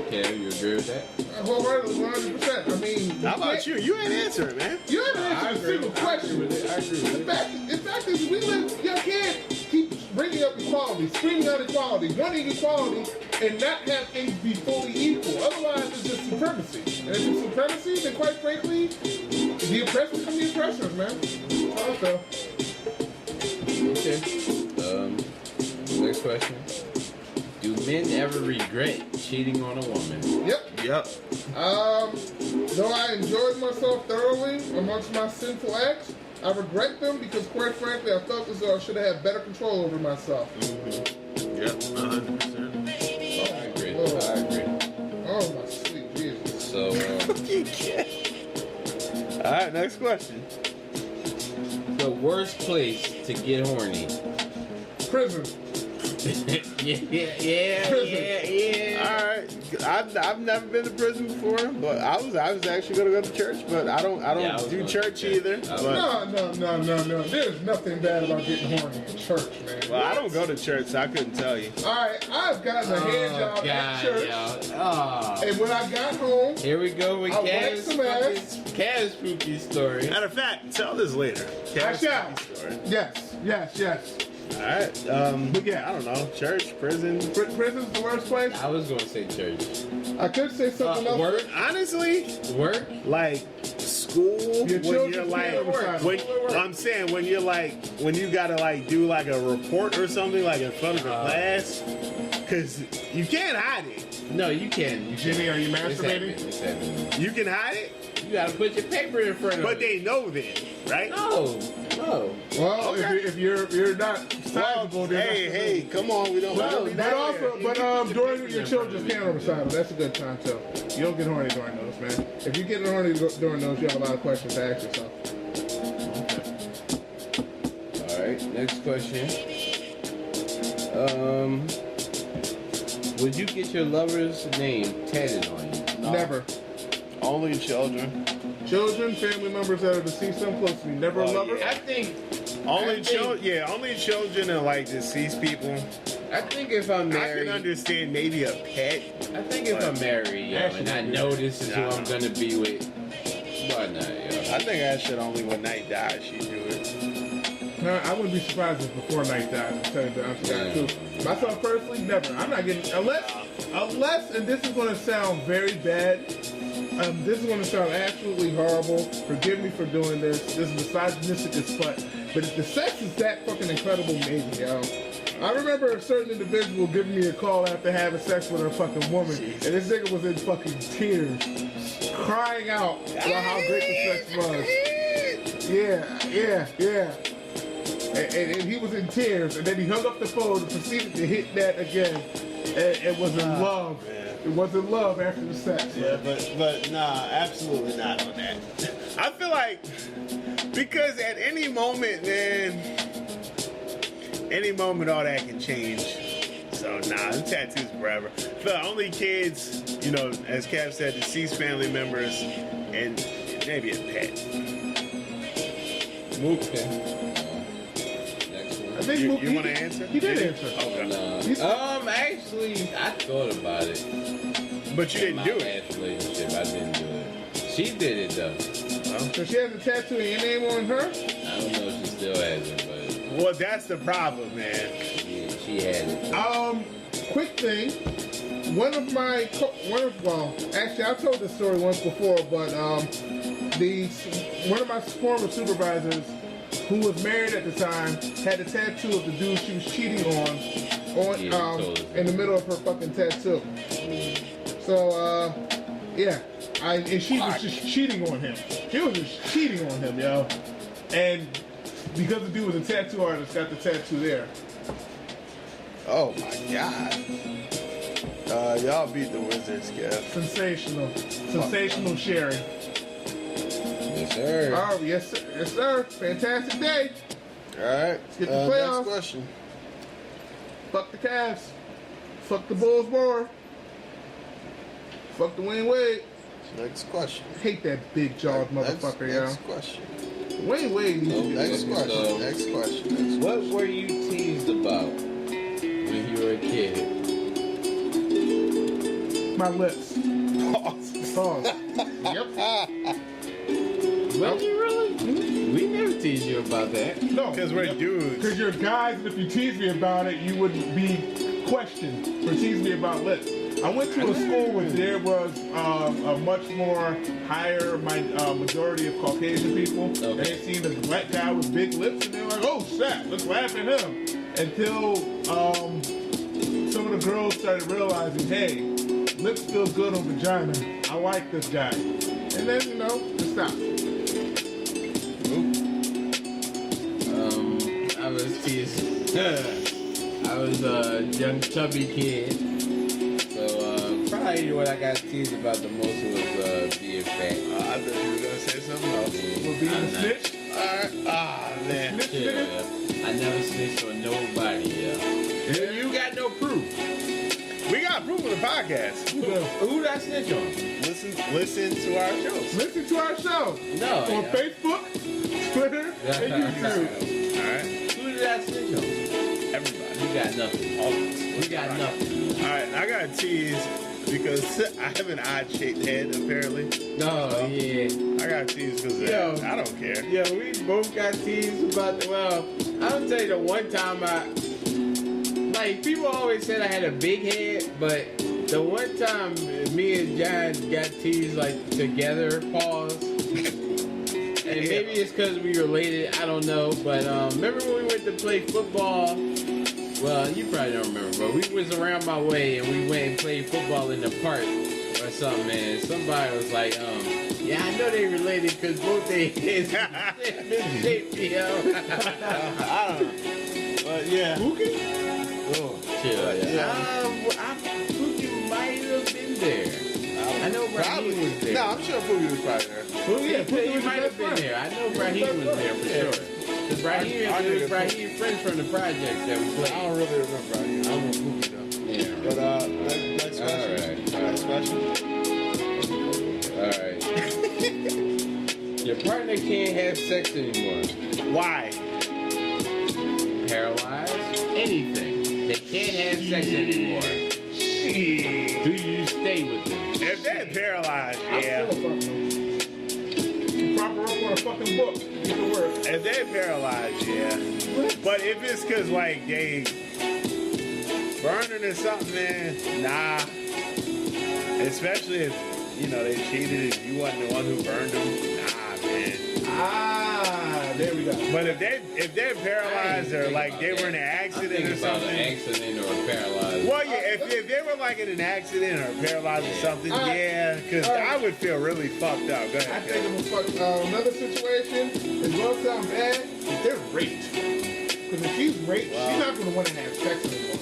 Okay, you agree with that? Wholeheartedly, 100%. I mean, how about you? You ain't answering, man. You haven't answered a single question. I agree with it. The fact is, y'all can't keep bringing up equality, screaming out equality, wanting equality, and not have things be fully equal. Otherwise, it's just supremacy. And if it's supremacy, then quite frankly, the oppressed become the oppressors, man. Also. Okay. Next question. Do men ever regret cheating on a woman? Yep. Though I enjoyed myself thoroughly amongst my sinful acts, I regret them because, quite frankly, I felt as though I should have had better control over myself. Mm-hmm. Yep, 100%. I agree. Oh, my sweet Jesus. So, all right, next question. The worst place to get horny? Prison. yeah. All right, I've never been to prison before, but I was actually gonna go to church, but I don't do church either. But No. There's nothing bad about getting horny in church, man. well, I don't go to church, so I couldn't tell you. All right, I've gotten a hand job at church, and when I got home, here we go with I wiped some ass. Kaz's spooky story. Matter of fact, tell this later. I shall. Story. Yes. All right, but yeah, I don't know, church, prison. Prison's the worst place. I was gonna say church. I could say something else. Work, honestly. Work, like school. When you're like, I'm saying when you gotta like do like a report or something like in front of the class, because you can't hide it. No, you can. Jimmy, are you masturbating? It's happening. You can hide it. You gotta put your paper in front of it. But they know then, right? No. Well, okay. if you're not sizable, then hey, come on, we don't. But during your children's piano recital, that's a good time too. You don't get horny during those, man. If you get horny during those, you have a lot of questions to ask yourself. All right, next question. Would you get your lover's name tatted on you? Never. Only children. Children, family members that are deceased, them close to me. Never a lover. Yeah. I think only children and like deceased people. I think if I'm married, I can understand maybe a pet. I think if I'm married, and I know this is who I'm gonna be with, why not? I think I should only when Night dies she do it. No, I wouldn't be surprised if before Night dies. To tell you the honest truth. Myself personally, never. I'm not getting unless, and this is going to sound very bad. This is going to sound absolutely horrible. Forgive me for doing this. This is misogynistic as fuck. But if the sex is that fucking incredible, maybe, yo. I remember a certain individual giving me a call after having sex with a fucking woman, and this nigga was in fucking tears, crying out about how great the sex was. Yeah. And he was in tears, and then he hung up the phone and proceeded to hit that again. And it was in love. It wasn't love after the sex. Yeah, but nah, absolutely not on that. I feel like because at any moment, man, all that can change. So nah, the tattoos forever. For the only kids, as Cav said, deceased family members, and maybe a pet. Okay. I think you want to answer? He did answer. Okay. Actually, I thought about it. But you didn't do it. Last relationship, I didn't do it. She did it though. So she has a tattoo of your name on her? I don't know if she still has it, but well, that's the problem, man. Yeah, she had it. Quick thing. Actually, I've told this story once before, but one of my former supervisors, who was married at the time, had a tattoo of the dude she was cheating on in the middle of her fucking tattoo. So, yeah. And she was just cheating on him. She was just cheating on him, yo. And because the dude was a tattoo artist, got the tattoo there. Oh my god. Y'all beat the Wizards, Kev. Sensational. Sensational sharing. Yes, sir. Oh, yes, sir. Yes, sir. Fantastic day. Alright. Let's get the playoffs. Next question. Fuck the Cavs. Fuck the Bulls more. Fuck the Wayne Wade. Next question. Hate that big jawed motherfucker, yo. Next question. Wayne Wade needs to be Next question. Next question. What were you teased about when you were a kid? My lips. Pause. Pause. Yep. Was you really? We never teased you about that. No. Because we're dudes. Because you're guys, and if you tease me about it, you would be questioned for teasing me about lips. I went to a school where there was a much more higher majority of Caucasian people. Okay. And they seen this black guy with big lips, and they were like, oh, shit, let's laugh at him. Until some of the girls started realizing, hey, lips feel good on vagina. I like this guy. And then, it stopped. I was teased. I was a young chubby kid. So probably what I got teased about the most was being fat. I thought you were going to say something else. We're being a snitch. Alright. Ah, man. I never snitched on nobody, And you got no proof. We got proof of the podcast. Who did I snitch on? Listen to our shows. Listen to our show. No. On Facebook, Twitter, and YouTube. Alright. Who did I snitch on? Everybody. You got nothing. All of us. We got nothing. Alright, I got a tease because I have an odd shaped head apparently. No, yeah. I got a tease because I don't care. Yeah, we both got teased about I'll tell you the one time people always said I had a big head, but the one time me and John got teased together, pause. And maybe it's because we related, I don't know. But remember when we went to play football? Well, you probably don't remember, but we was around my way and we went and played football in the park or something, and somebody was like, yeah, I know they related because both their heads misshaped, yo. I don't know. But yeah. Pookie? Oh, chill. Yeah. Pookie might have been there. I know Raheem was there. No, I'm sure Pookie was probably there. Pookie might have been there. I know Raheem was there for sure. Because Raheem friends from the projects that we played. I don't really remember Raheem. I remember Pookie though. Yeah. But next question. Next question. Alright. Your partner can't have sex anymore. Why? Paralyzed? Anything. They can't have sex anymore. Do you stay with them? If they're paralyzed, I'm yeah. still fucking them. Prop her up on a fucking book. Get to work. If they're paralyzed, yeah. But if it's because they burning or something, man, nah. Especially if they cheated and you wasn't the one who burned them, nah, man. There we go. But if they're paralyzed or they were in an accident or something, an accident or a paralyzed. well, yeah, if they were in an accident or paralyzed or something, yeah, because I would feel really fucked up. Go ahead. I think of another situation. It won't sound bad if they're raped. Because if she's raped, she's not going to want to have sex anymore.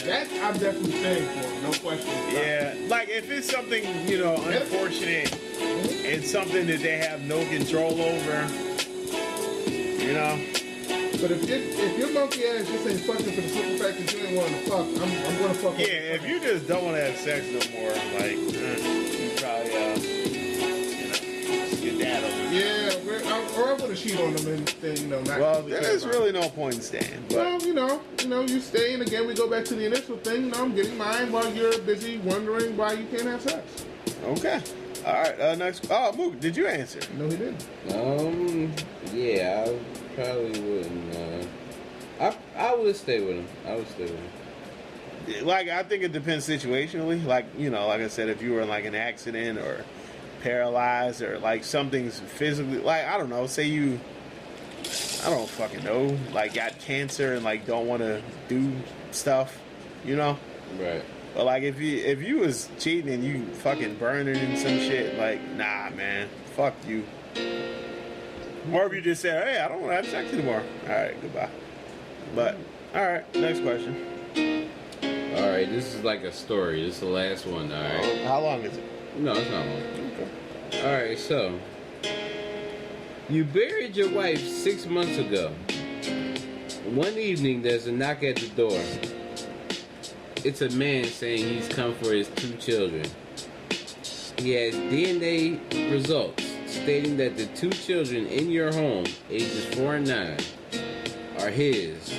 That, I'm definitely saying for her, no question. Yeah, if it's something, unfortunate and something that they have no control over, But if your monkey ass just ain't fucking for the simple fact that you ain't wanting to fuck, I'm going to fuck. Yeah, if you just don't want to have sex no more, you probably, skedaddle. Yeah, or I'm going to cheat on them and then, not. Well, there's really no point in staying. But. Well, you stay, and again, we go back to the initial thing. I'm getting mine while you're busy wondering why you can't have sex. Okay. All right. Next. Oh, Mook, did you answer? No, he didn't. Yeah, I probably wouldn't. I would stay with him. I think it depends situationally. Like I said, if you were in an accident or paralyzed or something's physically, I don't know, say you, I don't fucking know, got cancer and don't want to do stuff, Right. But like if you was cheating and you fucking burning and some shit, like nah, man, fuck you. Or if you just say, hey, I don't want to have sex anymore. All right, goodbye. But all right, next question. All right, this is like a story. This is the last one. All right. How long is it? No, it's not long. Okay. All right, so you buried your wife 6 months ago. One evening, there's a knock at the door. It's a man saying he's come for his 2 children. He has DNA results stating that the 2 children in your home, ages 4 and 9, are his,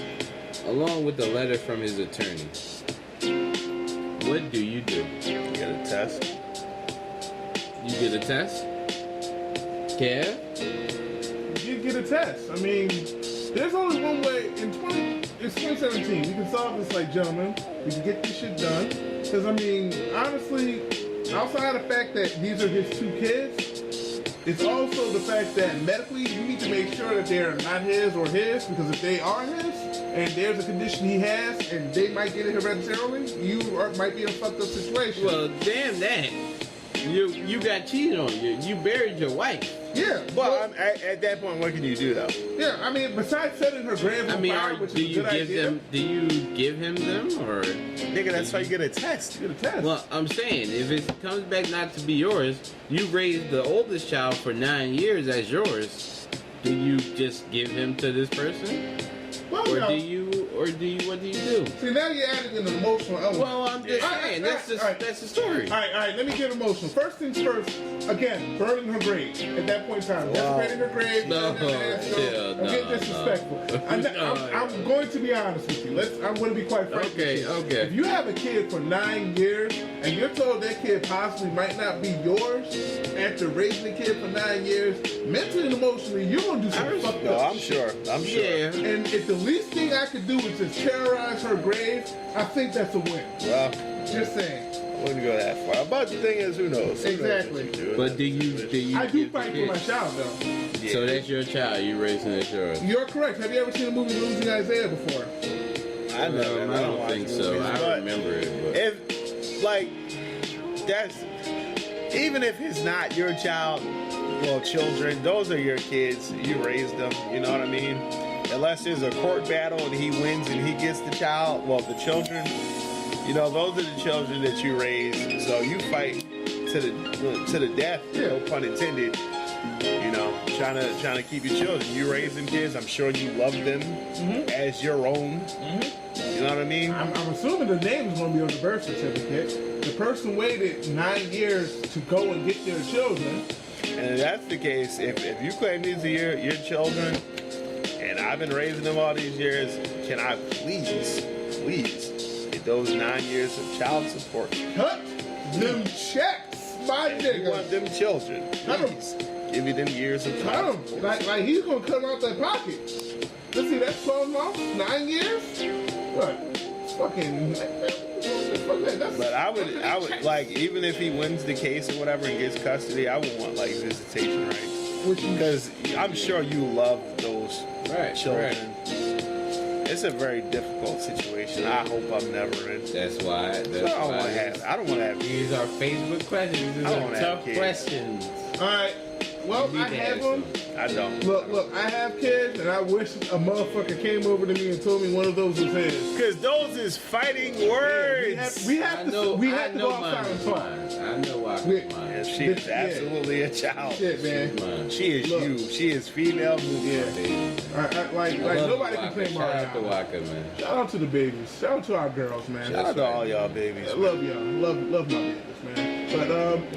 along with a letter from his attorney. What do? You get a test. You get a test? Kev? You get a test. I mean, there's only one way. It's 2017. We can solve this like gentlemen. We can get this shit done. Because, I mean, honestly, outside of the fact that these are his 2 kids, it's also the fact that medically you need to make sure that they're not his or his. Because if they are his, and there's a condition he has, and they might get it hereditarily, might be in a fucked up situation. Well, damn that. You got cheated on. You buried your wife. Yeah. Well, at that point, what can you do though? Yeah, I mean, besides setting her grave on fire, which is a good idea. Do you give him them or? Nigga, that's why you get a test. You get a test. Well, I'm saying if it comes back not to be yours, you raised the oldest child for 9 years as yours. Do you just give him to this person? Well, Or no. do you? What do you do? See, now you're adding an emotional element. Well, I'm just saying that's the story. All right, let me get emotional. First things first, again, burning her grave at that point in time. Desecrating her grave. No, I'm getting disrespectful. I'm going to be honest with you. I'm going to be quite frank with you. Okay. If you have a kid for 9 years and you're told that kid possibly might not be yours after raising the kid for 9 years, mentally and emotionally, you're going to do some fucked up I'm sure. Yeah. And if the least thing I could do is just terrorize her grave, I think that's a win. Well, Just saying. I wouldn't go that far. But the thing is, who knows? Exactly. But do you? I do give the fight for my kid? child, though. Yeah. So that's your child. You raising it yours. You're correct. Have you ever seen the movie Losing Isaiah before? I know. I don't think so. I remember it. But. If, like, that's... Even if it's not your child, well, children, those are your kids. You raised them, you know what I mean? Unless there's a court battle and he wins and he gets the child, well, the children, you know, those are the children that you raised. So you fight to the death, no pun intended. You know, trying to keep your children. You raise them kids. I'm sure you love them as your own. You know what I mean? I'm assuming the name is going to be on the birth certificate. The person waited 9 years to go and get their children. And if that's the case, if you claim these are your children, and I've been raising them all these years, can I please get those 9 years of child support? Cut them checks, my If you nigga. want them children, please give me them years of Cut child him. support. Like he's going to cut out that pocket. Let's see, that's 12 months, 9 years? What? Fucking... But I would like, even if he wins the case or whatever and gets custody, I would want like visitation rights. Because I'm sure you love those children. Right. It's a very difficult situation. I hope I'm never in. That's why. I don't want to have These kids. are Facebook questions. These are tough questions. All right. Well, I have them. I don't. Look, I have kids, and I wish a motherfucker came over to me and told me one of those was his. Because those is fighting words. We have to go outside and talk. I know why. Yeah, she is absolutely a child. Shit, man. She is you. She is female. Like nobody can play Mario. Shout out to Waka, man. Shout out to the babies. Shout out to our girls, man. Shout out to all y'all babies. I love y'all. Love my babies, man. But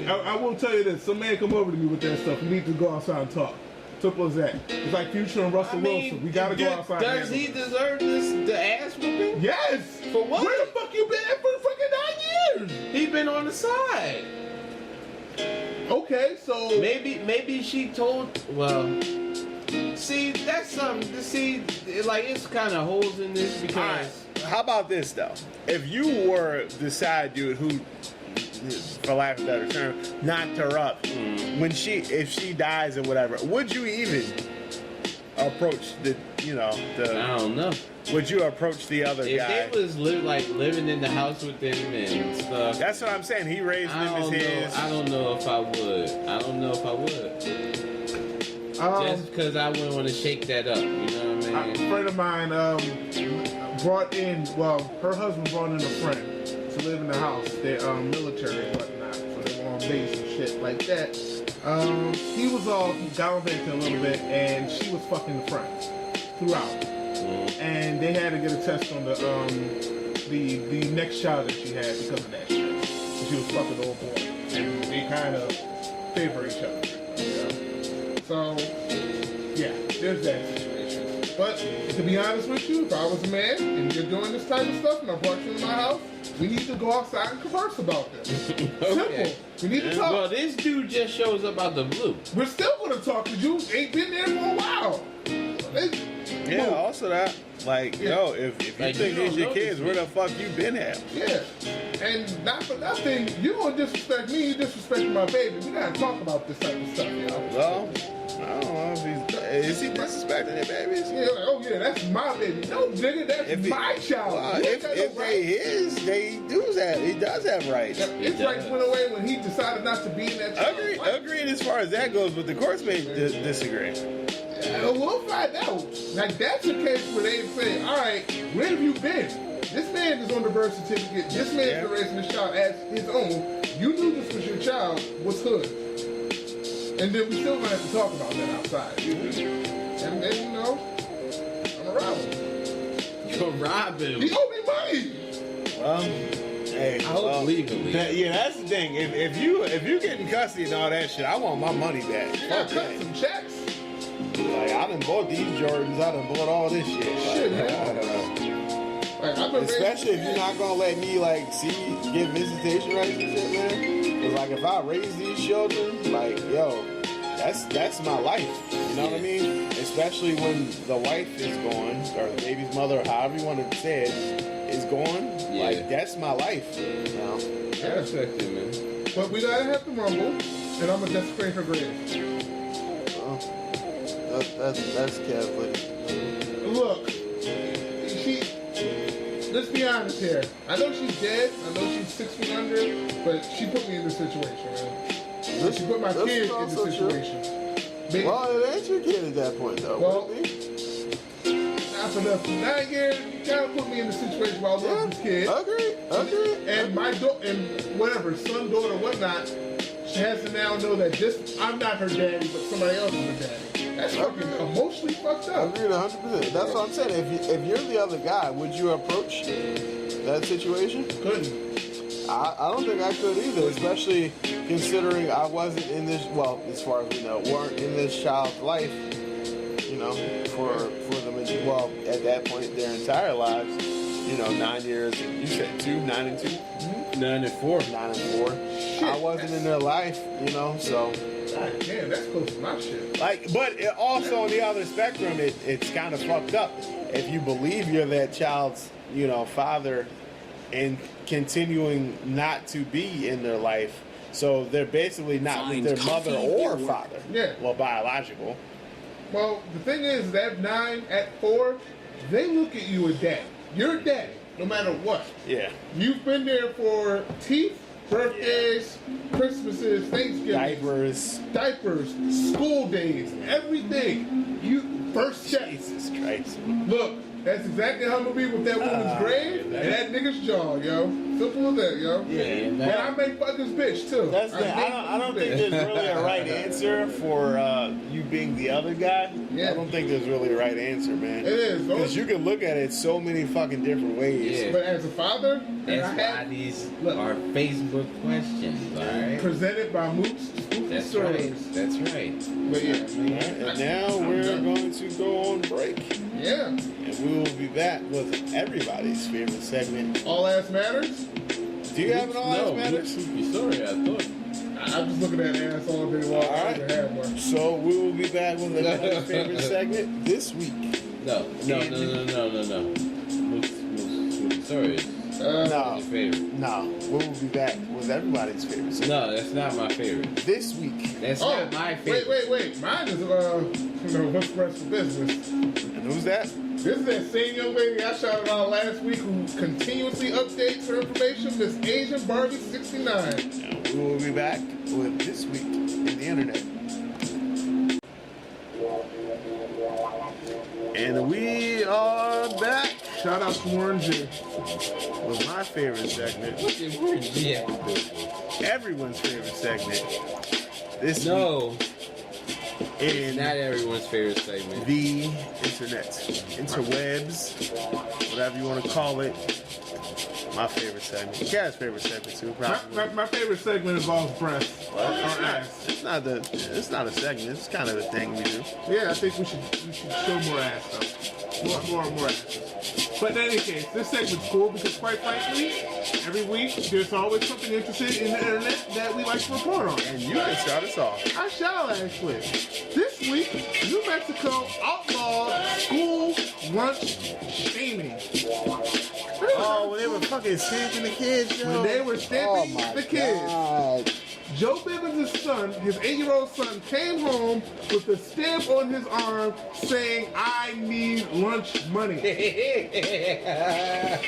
I will tell you this: some man come over to me with that stuff. We need to go outside and talk. Simple as that. It's like Future and Russell Wilson. We gotta go outside. Does he deserve the ass whooping? Yes. For what? Where the fuck you been at for fucking 9 years? He been on the side. Okay, so maybe she told. Well, see, that's something. See, like it's kind of holes in this because. Right. How about this though? If you were the side dude who, for lack of a better term, knocked her up, if she dies or whatever, would you even? approach the, I don't know. would you approach the other If guy? they was living in the house with them and stuff. That's what I'm saying. He raised them as his. I don't know if I would. Just because I wouldn't want to shake that up. You know what I A mean? friend of mine her husband brought in a friend to live in the house. They're military and whatnot, so they were on base and shit like that. He was all gallivanting a little bit, and she was fucking the friend throughout. And they had to get a test on the next child that she had because of that shit. And she was fucking the old boy, and they kind of favor each other. You know? So yeah, there's that situation. But to be honest with you, if I was a man and you're doing this type of stuff and I brought you in my house, we need to go outside and converse about this. Okay. Simple. We need to talk. Well, this dude just shows up out the blue. We're still gonna talk to you. Ain't been there for a while. Yeah, also that. Like, yo, if you Like, think you these don't your know kids, this where the fuck you been at? Yeah. And not for nothing, you gonna disrespect me, you disrespecting my baby. We gotta talk about this type of stuff, you know? Well, I don't know if is he disrespecting their babies? Yeah, like, oh yeah, that's my baby. No, nigga, that's my child. Well, You if ain't got no they his, he does have rights. His rights went away when he decided not to be in that child's life. Agreed as far as that goes, but the courts may disagree. Yeah, we'll find out. Like, that's a case where they say, all right, where have you been? This man is on the birth certificate. This man is raising this child as his own. You knew this was your child. What's hood? And then we still gonna have to talk about that outside. And then, you know, I'm a robber. You're robbing. He owe me money. Hey, I hope legally. That's the thing. If you get in custody and all that shit, I want my money back. Yeah, Fuck cut that. some checks. Like, I done bought these Jordans. I done bought all this shit. Shit, man. Like, I've been Especially if you're not gonna let me get visitation rights and shit, man. Cause like if I raise these children, like yo, that's my life. You know what I mean? Especially when the wife is gone, or the baby's mother, or however you want to say it, is gone. Yeah. Like that's my life. You know? I respect it, man. But we gotta have the rumble, and I'm gonna desecrate her grave. That's Catholic. Look, let's be honest here. I know she's dead. I know she's 6 feet under, but she put me in this situation, man. She put my kid in this situation. Well, it ain't your kid at that point, though. Well, not for nothing. 9 years, you kind of put me in the situation where I love this kid. Agree. And my and whatever, son, daughter, whatnot, she has to now know that I'm not her daddy, but somebody else is her daddy. That's fucking emotionally fucked up. Agreed 100%. That's what I'm saying. If you're the other guy, would you approach that situation? Couldn't. I don't think I could either, especially considering I wasn't in this, well, as far as we know, weren't in this child's life, you know, for them, well, at that point, their entire lives, 9 years, you said 2, 9 and 2? Mm-hmm. 9 and 4. 9 and 4. Shit, I wasn't in their life, so. God damn, that's close to my shit. But it also on the other spectrum, it's kind of fucked up. If you believe you're that child's, father, and continuing not to be in their life, so they're basically not with their mother or father. Yeah. Well, biological. Well, the thing is, at 9, at 4, they look at you as daddy. You're daddy, no matter what. Yeah. You've been there for teeth, birthdays, Christmases, Thanksgiving, diapers, school days, everything. You first check. Jesus Christ. Look, that's exactly how I'm gonna be with that woman's grave and that nigga's jaw, yo. Simple as that, yo. Yeah. And I may fuck this bitch too. That's I don't think there's really a right answer for you being the other guy. Yeah. I don't think there's really a right answer, man. It is. Because you can look at it so many fucking different ways. Yeah. But as a father, That's why these are Facebook questions, alright? Presented by Mooks. That's Stories. right. That's right. But yeah. And now we're going to go on break. Yeah. And we will be back with everybody's favorite segment. All ass matters? Do you have an all ass matters? Spooky story, I thought. I'm just looking at ass all day long. All right. So we will be back with everybody's favorite segment this week. No. Spooky stories. No. Your favorite. No. What will be back was everybody's favorite segment. No, that's not my favorite. This week. That's not my favorite. Wait. Mine is, what's the rest of business? And who's that? This is that same young lady I shouted out last week who continuously updates her information, Miss Asian Barbie 69. And we will be back with This Week in the Internet. And we are back. Shout out to Warren G. With my favorite segment. Yeah. Everyone's favorite segment. This No, week in not everyone's favorite segment. the internet, interwebs, whatever you want to call it. My favorite segment. Kat's favorite segment too, probably. My favorite segment involves breasts. Well, Or ass. it's not a segment. It's kind of a thing we do. Yeah, I think we should show more ass though. More ass. But in any case, this segment's cool because quite frankly, every week there's always something interesting in the internet that we like to report on. And you can start us off. I shall actually. This week, New Mexico outlawed school lunch shaming. Oh, when they were fucking stamping the kids, yo. When they were stamping the kids. God. Joe Bivens' son, his 8-year-old son, came home with a stamp on his arm saying, "I need lunch money."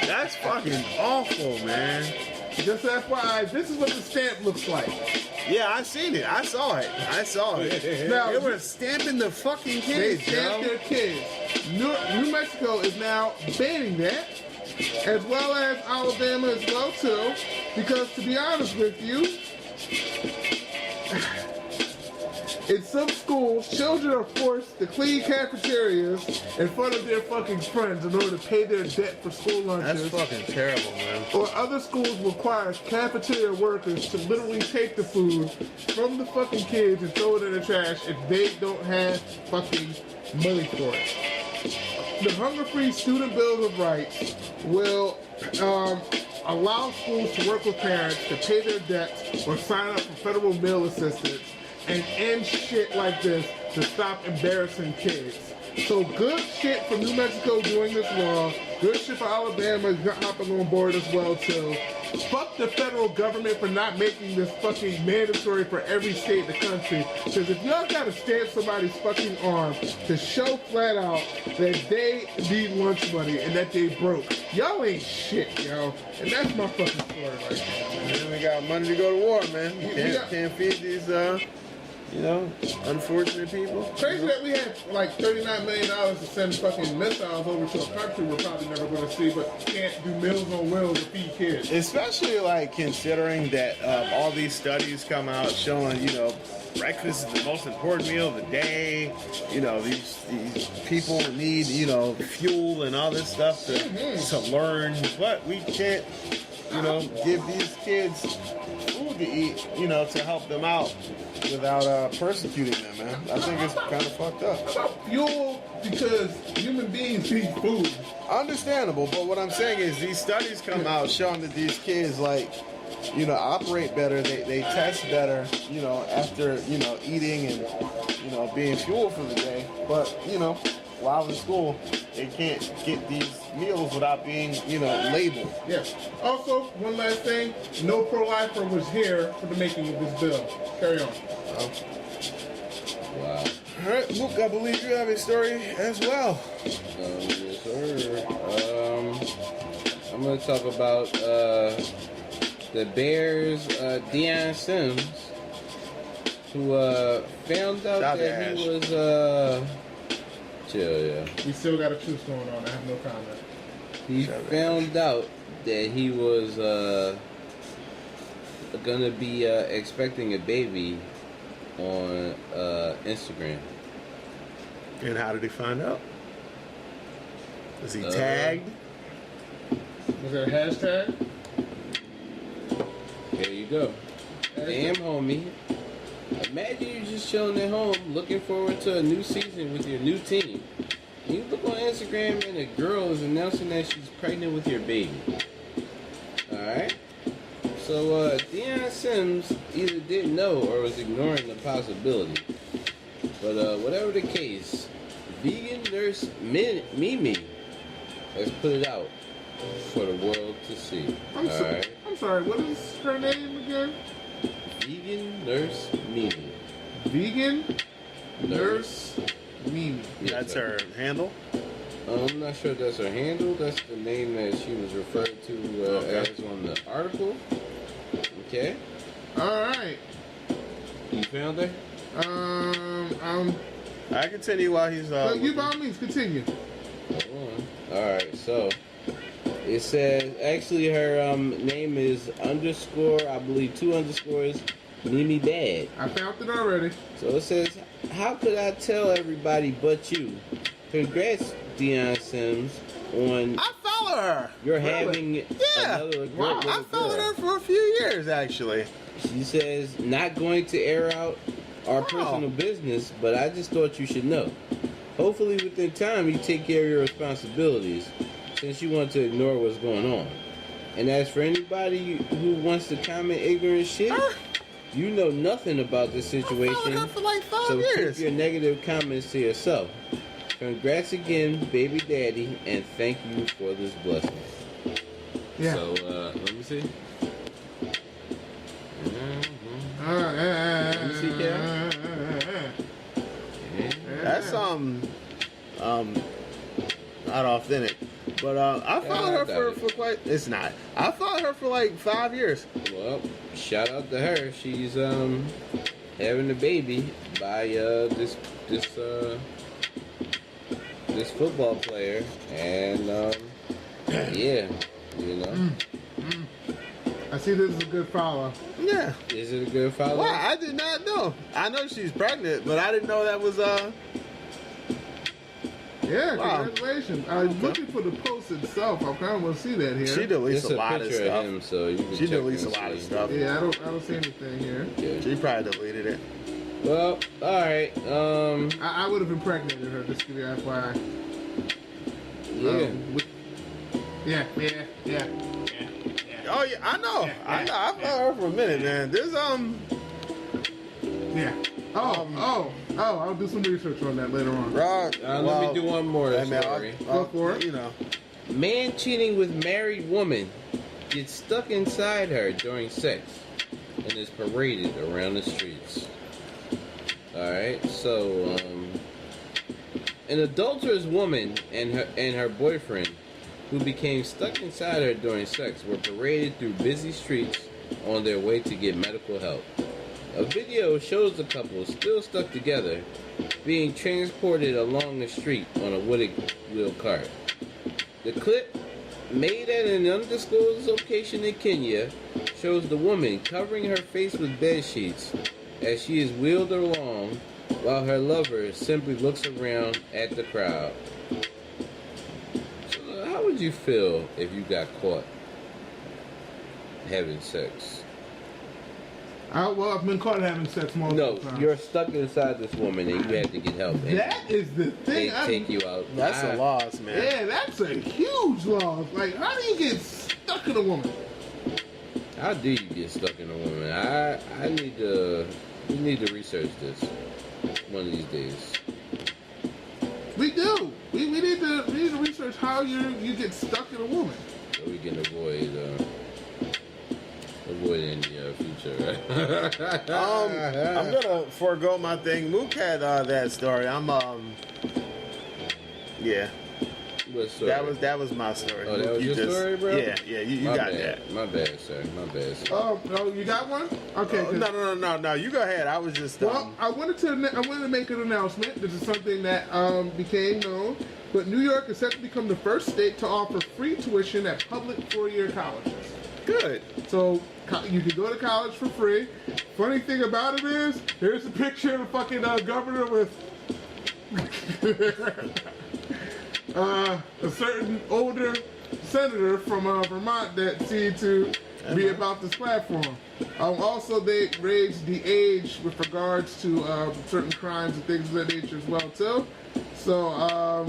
That's fucking awful, man. Just FYI, this is what the stamp looks like. Yeah, I seen it. I saw it. Now, They were stamping the fucking they kids, stamp yo. their kids. New Mexico is now banning that, as well as Alabama as well too, because to be honest with you, in some schools, children are forced to clean cafeterias in front of their fucking friends in order to pay their debt for school lunches. That's fucking terrible, man. Or other schools require cafeteria workers to literally take the food from the fucking kids and throw it in the trash if they don't have fucking money for it. The Hunger-Free Student Bill of Rights will allow schools to work with parents to pay their debts or sign up for federal meal assistance and end shit like this to stop embarrassing kids. So good shit for New Mexico doing this law. Good shit for Alabama hopping on board as well too. Fuck the federal government for not making this fucking mandatory for every state in the country. Because if y'all gotta stamp somebody's fucking arm to show flat out that they need lunch money and that they broke, y'all ain't shit, yo. And that's my fucking story right now. Man, we got money to go to war, man. Can't feed these, unfortunate people. Crazy that we had like $39 million to send fucking missiles over to a country we're probably never going to see, but can't do Meals on Wheels to feed kids. Especially like considering that all these studies come out showing, breakfast is the most important meal of the day. These people need, fuel and all this stuff to learn, but we can't, give these kids food to eat, to help them out without persecuting them, man. I think it's kind of fucked up. About fuel, because human beings need food. Understandable, but what I'm saying is these studies come out showing that these kids operate better, they test better, after, eating and, being fueled for the day. But, while in school, they can't get these meals without being, labeled. Yes. Also, one last thing, no pro-lifer was here for the making of this bill. Carry on. Wow. All right, Luke, I believe you have a story as well. Yes, sir. I'm going to talk about the Bears' Deion Sims, who found out that he was chill, yeah. We still got a truce going on. I have no comment. He found out that he was gonna be expecting a baby on Instagram. And how did he find out? Was he tagged? Was there a hashtag? There you go. Damn, homie. Imagine you just chilling at home, looking forward to a new season with your new team. And you look on Instagram and a girl is announcing that she's pregnant with your baby. Alright? So, Deion Sims either didn't know or was ignoring the possibility. But, whatever the case, vegan nurse Mimi has put it out for the world to see. I'm sorry, what is her name again? Vegan Nurse Mimi. Vegan Nurse Mimi. Yes, That's sir. her handle. I'm not sure if that's her handle. That's the name that she was referred to as on the article. Okay. Alright. You found her? I can tell you while he's. You by all means continue. Alright, so it says actually her name is underscore, I believe 2 underscores, Mimi Bad. I found it already. So it says, how could I tell everybody but you? Congrats, Deion Sims, on I follow her. you're Really? having another great little I followed girl. her for a few years actually. She says, not going to air out our personal business, but I just thought you should know. Hopefully within time you take care of your responsibilities, since you want to ignore what's going on. And as for anybody who wants to comment ignorant shit, you know nothing about this I followed situation, her for like 5 so years. keep your negative comments to yourself. Congrats again, baby daddy, and thank you for this blessing. Yeah. So, let me see. Let me see, Cal. That's not authentic. But I followed her for quite. It's not. I followed her for like 5 years. Well, shout out to her. She's having a baby by this football player, and yeah, you know. I see this is a good follow. Yeah. Is it a good follow? Well, I did not know. I know she's pregnant, but I didn't know that was Yeah, Wow. congratulations. I was looking for the post itself. I kind of want to see that here. She deletes It's a a lot of picture stuff. of him, so you can She check deletes and a lot of see. stuff. Yeah, I don't see anything here. Yeah. She probably deleted it. Well, all right. I would have impregnated her, just to give you an FYI. Yeah. Yeah. Oh yeah, I know. Yeah, I know. I followed her for a minute, man. There's Yeah. I'll do some research on that later on. Let me do one more story. Go for it. You know. Man cheating with married woman gets stuck inside her during sex and is paraded around the streets. Alright, so an adulterous woman and her boyfriend who became stuck inside her during sex were paraded through busy streets on their way to get medical help. A video shows the couple still stuck together being transported along the street on a wooded wheel cart. The clip, made at an undisclosed location in Kenya, shows the woman covering her face with bed sheets as she is wheeled along while her lover simply looks around at the crowd. So how would you feel if you got caught having sex? I've been caught having sex multiple times. You're stuck inside this woman and you had to get help. And That is the they thing. take you out. That's a loss, man. Yeah, that's a huge loss. Like, how do you get stuck in a woman? How do you get stuck in a woman? We need to research this one of these days. We do. We need to research how you get stuck in a woman. So we can avoid any future, right? I'm gonna forego my thing. Mook had that story. Yeah. What story? That was my story. Oh, that was your story, bro? Yeah, you got that. My bad, sir. My bad, sir. Oh, you got one? Okay. No. You go ahead. I was just. Well, I wanted to make an announcement. This is something that became known. But New York is set to become the first state to offer free tuition at public 4-year colleges. Good. So you can go to college for free. Funny thing about it is, here's a picture of the fucking governor with a certain older senator from Vermont that seemed to be about this platform. Also, they raised the age with regards to certain crimes and things of that nature as well too. So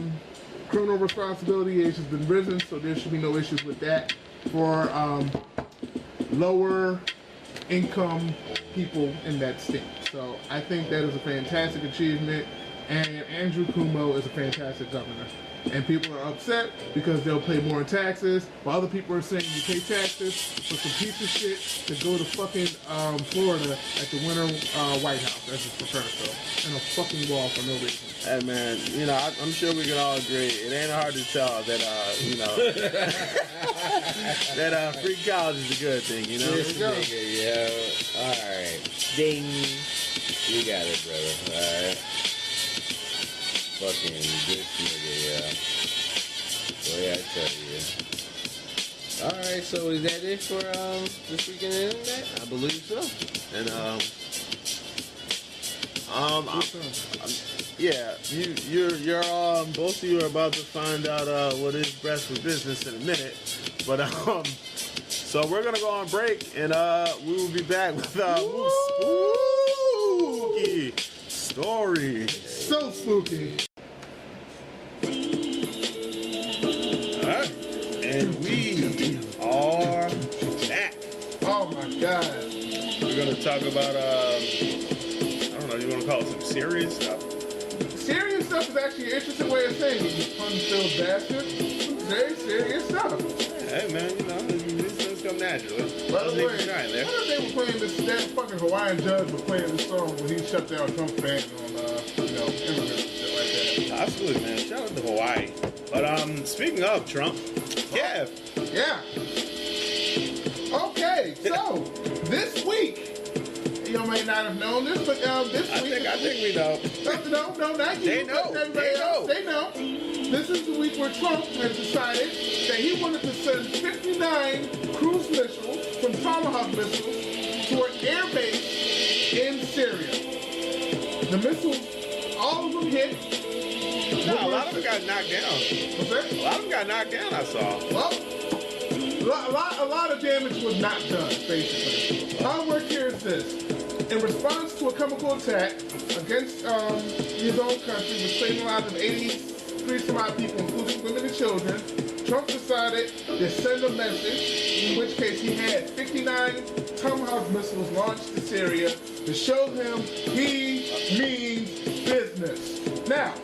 criminal responsibility age has been risen, so there should be no issues with that for lower income people in that state. So I think that is a fantastic achievement, and Andrew Cuomo is a fantastic governor. And people are upset because they'll pay more in taxes, while other people are saying you pay taxes for some piece of shit to go to fucking Florida at the winter White House. That's just for Curtis, and a fucking wall for no reason. Hey man, you know, I'm sure we can all agree. It ain't hard to tell that, you know, that free college is a good thing, you know? This nigga, yo. Alright. Ding. You got it, brother. Alright. Fucking this nigga, yeah. Boy, I tell you. Alright, so is that it for this weekend internet? I believe so. And yeah, you're both of you are about to find out what is best for business in a minute. But so we're gonna go on break, and we will be back with spooky stories. So spooky. Alright, and we are back. Oh my god. We're gonna talk about I don't know, you wanna call it some serious stuff? Serious stuff is actually an interesting way of saying it, you fun-filled bastard. Some very serious stuff. Hey man, you know, these things come naturally. By the way, what what if they were playing this, that fucking Hawaiian judge was playing this song when he shut down Trump fans on, immigrants and shit like that. Absolutely, man. Shout out to Hawaii. But speaking of Trump, Kev. Yeah. Okay, so this week, you may not have known this, but this week. I think we know. No, not you. They know. Everybody else, they know. This is the week where Trump has decided that he wanted to send 59 cruise missiles from Tomahawk missiles to an air base in Syria. The missiles, all of them hit. No, a lot of them got knocked down. What's that? A lot of them got knocked down, I saw. Well, a lot of damage was not done, basically. Our work here is this. In response to a chemical attack against his own country, which claimed the lives of 83 some odd people, including women and children, Trump decided to send a message, in which case he had 59 Tomahawk missiles launched to Syria to show him he means business. Now,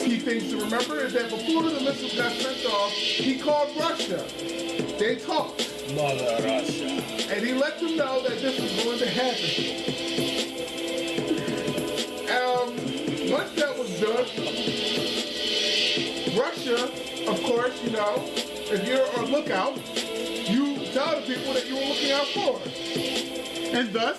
key things to remember is that before the missiles got sent off, he called Russia. They talked. Mother Russia. And he let them know that this was going to happen. Once that was done, Russia, of course, you know, if you're on lookout, you tell the people that you were looking out for. And thus,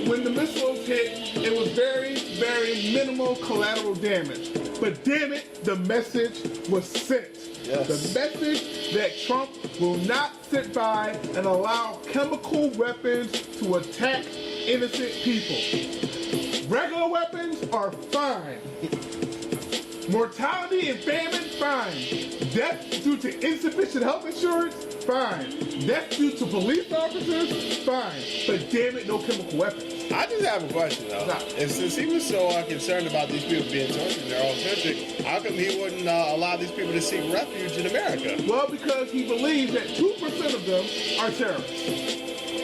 when the missiles hit, it was very, very minimal collateral damage. But damn it, the message was sent. Yes. The message that Trump will not sit by and allow chemical weapons to attack innocent people. Regular weapons are fine. Mortality and famine, fine. Death due to insufficient health insurance, fine. Death due to police officers, fine. But damn it, no chemical weapons. I just have a question though. Nah. And since he was so concerned about these people being tortured in their own country, how come he wouldn't allow these people to seek refuge in America? Well, because he believes that 2% of them are terrorists.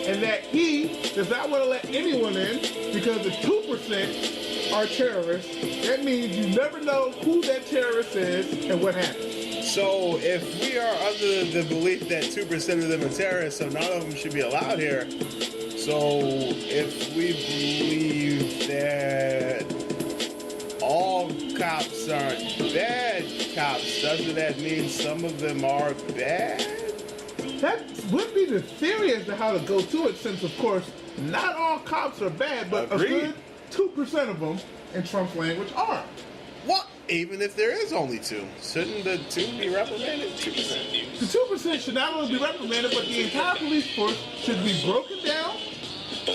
And that he does not want to let anyone in because if 2% are terrorists, that means you never know who that terrorist is and what happens. So if we are under the belief that 2% of them are terrorists, so none of them should be allowed here, so if we believe that all cops aren't bad cops, doesn't that mean some of them are bad? That would be the theory as to how to go to it, since, of course, not all cops are bad, but Agreed. a good 2% of them, in Trump's language, are. What? Even if there is only 2, shouldn't the 2 be reprimanded? 2%. The 2% should not only be reprimanded, but the entire police force should be broken down,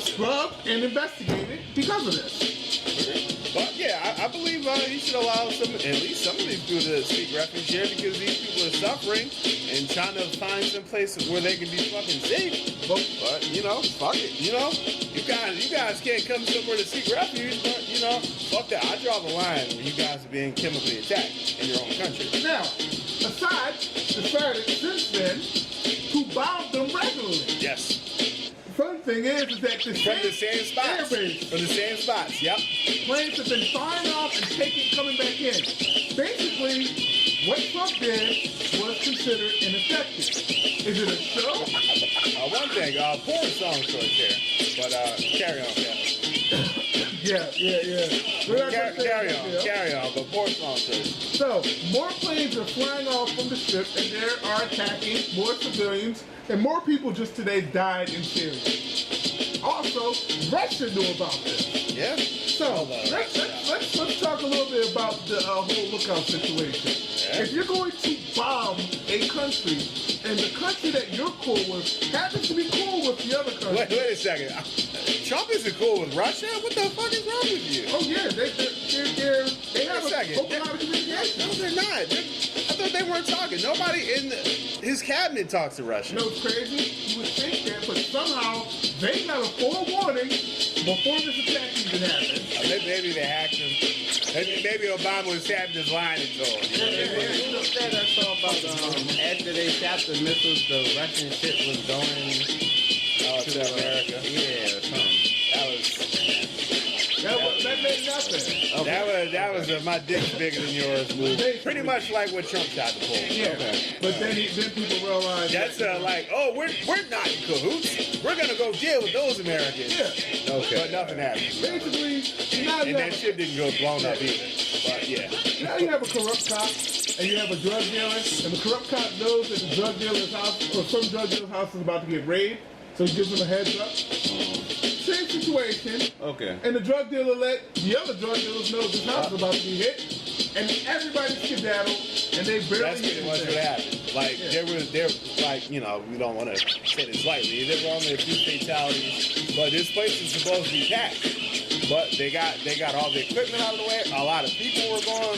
scrubbed, and investigated because of this. But yeah, I believe he should allow at least some of these people to seek refuge here because these people are suffering and trying to find some place where they can be fucking safe. But you know, fuck it. You know, you guys can't come somewhere to seek refuge. But you know, fuck that. I draw the line when you guys are being chemically attacked in your own country. Now, Assad decided since then to bomb them regularly. Yes. fun thing is that from the same spots. airbase From the same spots, yep. planes have been firing off and coming back in. Basically, what Trump did was considered ineffective. Is it a show? One thing, poor song choice here. But carry on, Kevin. Yeah. Carry on, but poor song choice. So, more planes are flying off from the strip and they are attacking more civilians, and more people just today died in Syria. Also, Russia knew about this. Yeah. So, let's talk a little bit about the whole lookout situation. Yeah. If you're going to bomb a country, and the country that you're cool with happens to be cool with the other country. Wait a second. Trump isn't cool with Russia? What the fuck is wrong with you? Oh yeah, they have a lot of communication. No, they're not. I thought they weren't talking. Nobody in his cabinet talks to Russia. You know what's crazy? You would think that, but somehow they got a forewarning before this attack even happened. Maybe they hacked him. Maybe Obama was tapping his line and told him. I saw about after they shot the missiles, the Russian shit was going to America. Yeah, or something. That made nothing. Okay. That was a my dick's bigger than yours move. Pretty much like what Trump tried to pull. Yeah. Okay. But then people realized that's like, oh, we're not in cahoots. We're gonna go deal with those Americans. Yeah. Okay. But nothing happened. Basically, now and that shit didn't go blown up either. But yeah. Now you have a corrupt cop and you have a drug dealer, and the corrupt cop knows that the drug dealer's house or some drug dealer's house is about to get raided, so he gives him a heads up. Same situation. Okay. And the drug dealer let the other drug dealers know this house is about to be hit, and everybody skedaddled, and they barely. That's pretty much what happened. Like there like, you know, we don't want to say this lightly. There were only a few fatalities, but this place is supposed to be packed. But they got all the equipment out of the way. A lot of people were gone.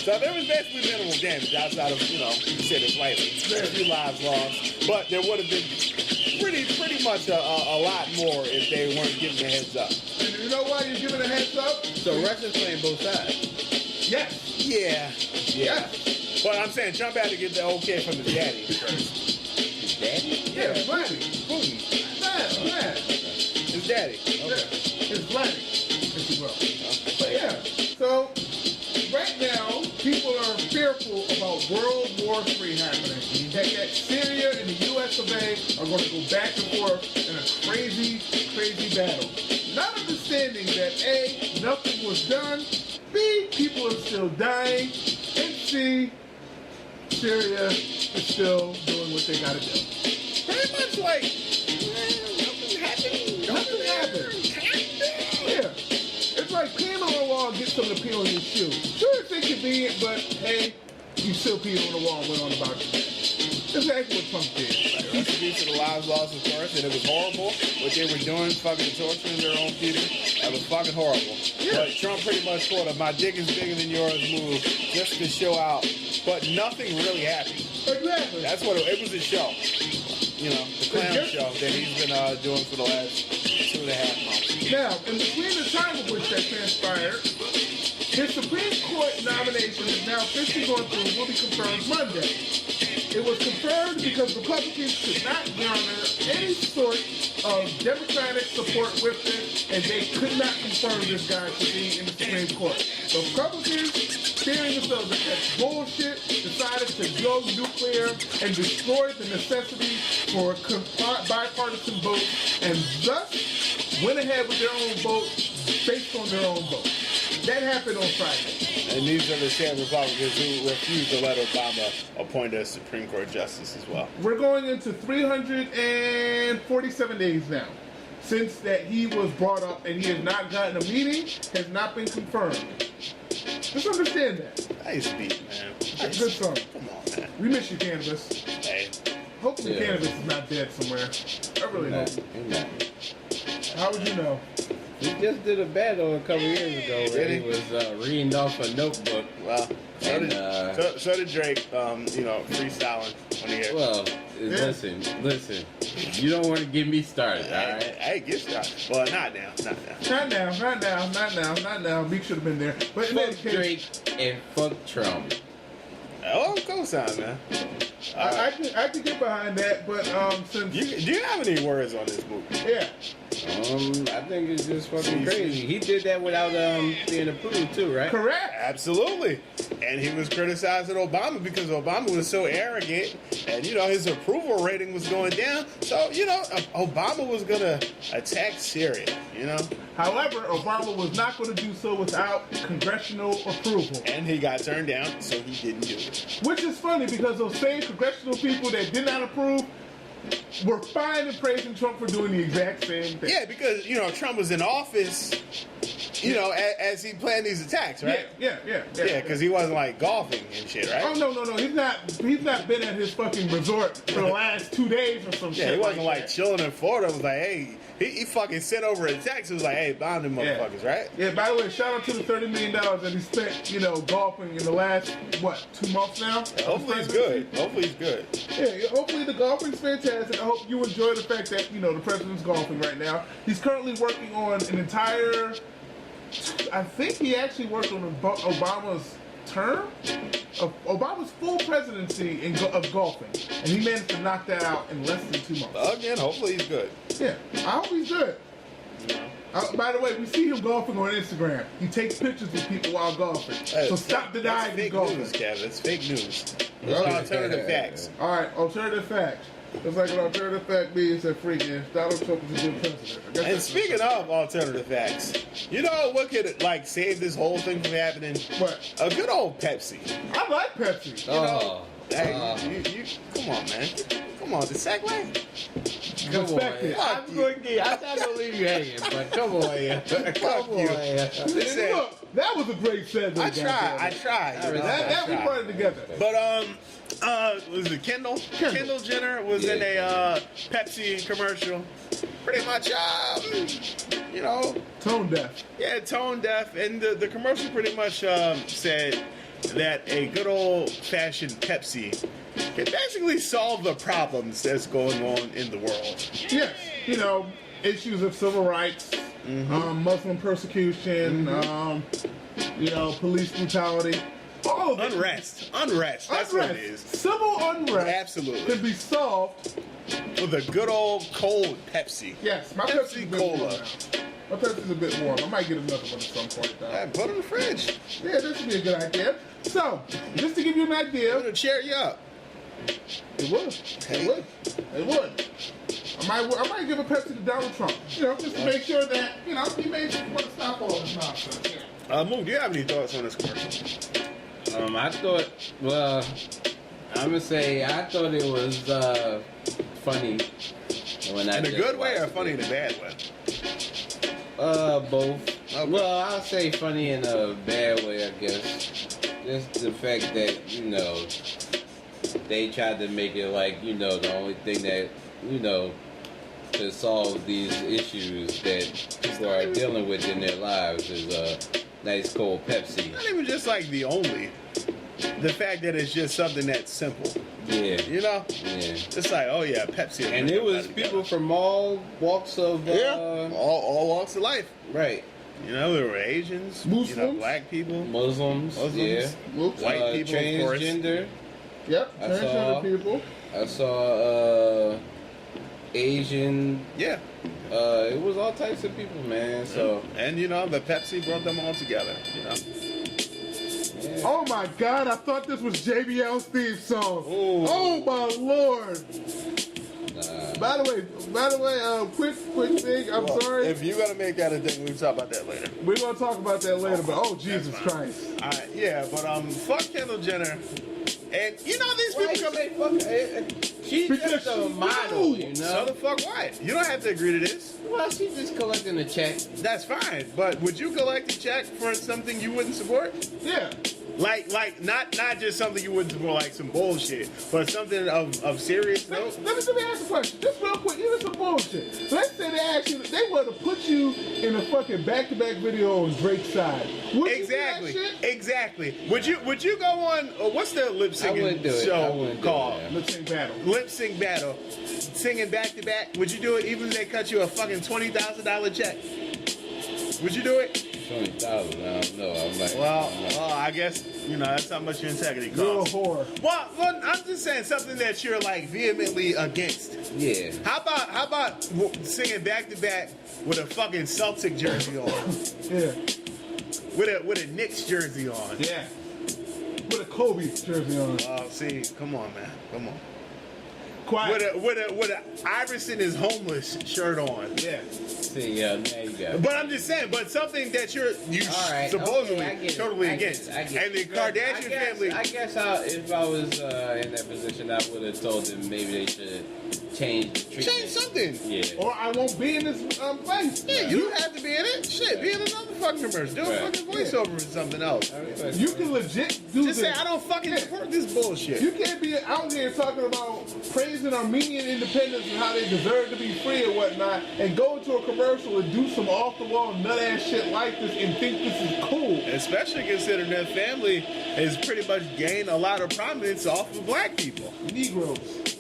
So there was basically minimal damage outside of, you know, you said it lightly. A few lives lost, but there would have been pretty much a lot more if they weren't giving a heads up. And you know why you're giving a heads up? So Russia's playing both sides. Yes. Yeah. Yes. But I'm saying Trump had to get the okay from his daddy first. His daddy? Yeah, Vladdy. Putin. Vlad. His daddy. Okay. Yeah. It's Vladdy, if you will. But yeah, so right now, people are fearful about World War III happening. That Syria and the US of A are going to go back and forth in a crazy, crazy battle. Not understanding that A, nothing was done, B, people are still dying, and C, Syria is still doing what they gotta do. Pretty much like, nothing happened. Nothing happened. Yeah. It's like peeing on a wall and get something to pee on your shoe. Sure, it's inconvenient, but hey, you still peed on the wall and went on about your day. That's exactly what Trump did. Rest in peace to the lives lost, of course, and it was horrible what they were doing, fucking torturing their own people. That was fucking horrible. Yeah. But Trump pretty much pulled a my dick is bigger than yours move just to show out. But nothing really happened. Exactly. That's what it was, a show. You know, the clown show that he's been doing for the last 2.5 months. Now, in between the time of which that transpired, his Supreme Court nomination is now officially going through and will be confirmed Monday. It was confirmed because Republicans could not garner any sort of Democratic support with this, and they could not confirm this guy to be in the Supreme Court. The Republicans, fearing themselves that that's bullshit, decided to go nuclear and destroy the necessity for a bipartisan vote, and thus went ahead with their own vote based on their own vote. That happened on Friday. And these are the same Republicans who refused to let Obama appoint a Supreme Court justice as well. We're going into 347 days now since that he was brought up, and he has not gotten a meeting, has not been confirmed. Just understand that. Nice beat, man. That's a good song. Come on, man. We miss you, Cannabis. Hey. Hopefully Cannabis is not dead somewhere. I really hope. How would you know? He just did a battle a couple years ago where he was reading off a notebook. Well, so did Drake, you know, freestyling when he Well, listen. You don't want to get me started, all right? Hey, get started. Well, not now. Not now. Meek should have been there. But in any Fuck case, Drake and fuck Trump. Oh, cosign, man. I can get behind that, but since Do you have any words on this movie? yeah, I think it's just fucking crazy. He did that without being approved too, right? correct. Absolutely. And he was criticizing Obama because Obama was so arrogant and, his approval rating was going down. So, Obama was going to attack Syria, However, Obama was not going to do so without congressional approval. And he got turned down, so he didn't do it. Which is funny because those same congressional people that did not approve were fine and praising Trump for doing the exact same thing. Yeah, because, Trump was in office, as he planned these attacks, right? Yeah, because he wasn't like golfing and shit, right? Oh no, he's not been at his fucking resort for the last 2 days or some shit. Yeah, he wasn't like that. chilling in Florida. It was like, hey, he fucking sent over a text. It was like, hey, bomb them motherfuckers, right? Yeah, by the way, shout out to the $30 million that he spent, golfing in the last, 2 months now? Hopefully he's good. Yeah, hopefully the golfing's fantastic. I hope you enjoy the fact that, the president's golfing right now. He's currently working on an entire, I think he actually worked on Obama's term, of Obama's full presidency of golfing. And he managed to knock that out in less than 2 months. Again, hopefully he's good. Yeah, I hope he's good. By the way, we see him golfing on Instagram. He takes pictures of people while golfing. So stop denying he's golfing. News, Kevin. It's fake news. It's alternative facts. All right, alternative facts. It's like an alternative fact means that freaking Donald Trump is a good president. And speaking of alternative facts, you know what could save this whole thing from happening? What? A good old Pepsi. I like Pepsi. You come on, man. Come on, the segue. Come on, I'm not gonna leave you hanging, but come on, come on. Listen, look, that was a great segue. I tried. That we put it together. But was it Kendall? Kendall Jenner was in a Pepsi commercial. Pretty much, tone deaf. Yeah, tone deaf, and the commercial pretty much said that a good old-fashioned Pepsi can basically solve the problems that's going on in the world. Yes, issues of civil rights, Muslim persecution, police brutality. All of it. Unrest. That's what it is. Civil unrest. Absolutely. Can be solved with a good old cold Pepsi. Yes, my Pepsi Cola. My Pepsi's a bit warm. I might get another one at some point. Put it in the fridge. Yeah, this would be a good idea. So, just to give you an idea. It'll cheer you up. It would. I might give a Pepsi to Donald Trump. Just to make sure that, he may want to stop all this nonsense. Yeah. Moon, do you have any thoughts on this commercial? I thought, I'm gonna say I thought it was funny when I. In a good way or funny in a bad way? Both. Okay. Well, I'll say funny in a bad way, I guess. Just the fact that they tried to make it like the only thing that to solve these issues that people are dealing with in their lives is a nice cold Pepsi. Not even just like the only. The fact that it's just something that's simple. Yeah. Yeah. It's like, oh yeah, Pepsi. And it was people from all walks of all walks of life. Right. There were Asians, Muslims, black people, Muslims, yeah, white people, transgender. Of course. Yep, transgender people. I saw Asian. Yeah. It was all types of people, man. So and the Pepsi brought them all together. Yeah. Oh my God! I thought this was JBL's theme song. Ooh. Oh my Lord! By the way, quick thing. I'm sorry. If you're gonna make that a thing, we'll talk about that later. We're gonna talk about that later. But Jesus Christ! All right, yeah, but fuck Kendall Jenner. And these people come. She's just a model, So the fuck what? You don't have to agree to this. Well, she's just collecting a check. That's fine, but would you collect a check for something you wouldn't support? Yeah. Like not just something you wouldn't support, like some bullshit, but something of serious note. Let me ask a question, just real quick. Even some bullshit. Let's say they want to put you in a fucking back-to-back video on Drake's side. Would Exactly. You do that shit? Exactly. Would you go on? What's the lip singing show called? Lip sync battle. Lip sync battle. Singing back to back. Would you do it even if they cut you a fucking $20,000 check? Would you do it? $20,000. I don't know. I'm like, Well, I guess, that's how much your integrity You're a costs. whore. Well, I'm just saying something that you're like vehemently against. yeah. How about singing back to back with a fucking Celtic jersey on, Yeah. with a Knicks jersey on? Yeah. With a Kobe jersey on. Oh, see, come on, man, come on. Quiet. With a Iverson is homeless shirt on. Yeah. See, now you got it. But I'm just saying, but something that you All right, supposedly okay, I get it. totally I get against. it. I get And the it. Kardashian family. I guess if I was in that position, I would have told them maybe they should change the treatment. Change something. Yeah. Or I won't be in this place. Yeah, you don't have to be in it. Shit, be in another fucking commercial. Do a Right. fucking voiceover or something else. You can legit do Just this. say, I don't fucking support this bullshit. You can't be out here talking about praising Armenian independence and how they deserve to be free and whatnot, and go into a commercial and do some off-the-wall nut-ass shit like this and think this is cool. Especially considering that family has pretty much gained a lot of prominence off of black people. Negroes.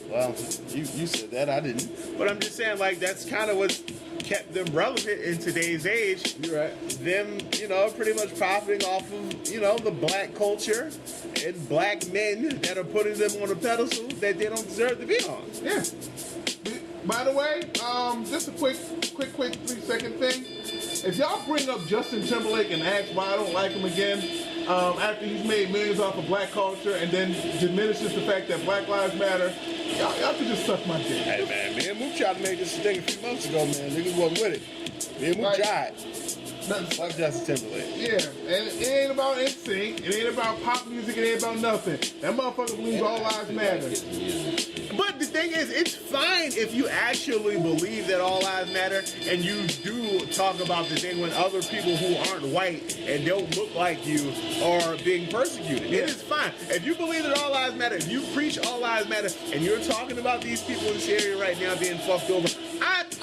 Well, you said that, I didn't. But I'm just saying, like, that's kind of what's kept them relevant in today's age. You're right. Them, pretty much profiting off of, the black culture and black men that are putting them on a pedestal that they don't deserve to be on. Yeah. By the way, just a quick 3-second thing. If y'all bring up Justin Timberlake and ask why I don't like him again, after he's made millions off of black culture and then diminishes the fact that Black Lives Matter, y'all can just suck my dick. Hey, man, me and Mook tried to make this thing a few months ago, man. Niggas wasn't with it. Me and Mook tried. Fuck Justin Timberlake. Yeah, and it ain't about NSYNC, it ain't about pop music, it ain't about nothing. That motherfucker believes all lives matter. But the thing is, it's fine if you actually believe that all lives matter and you do talk about the thing when other people who aren't white and don't look like you are being persecuted. Yeah. It is fine. If you believe that all lives matter, if you preach all lives matter, and you're talking about these people in this area right now being fucked over,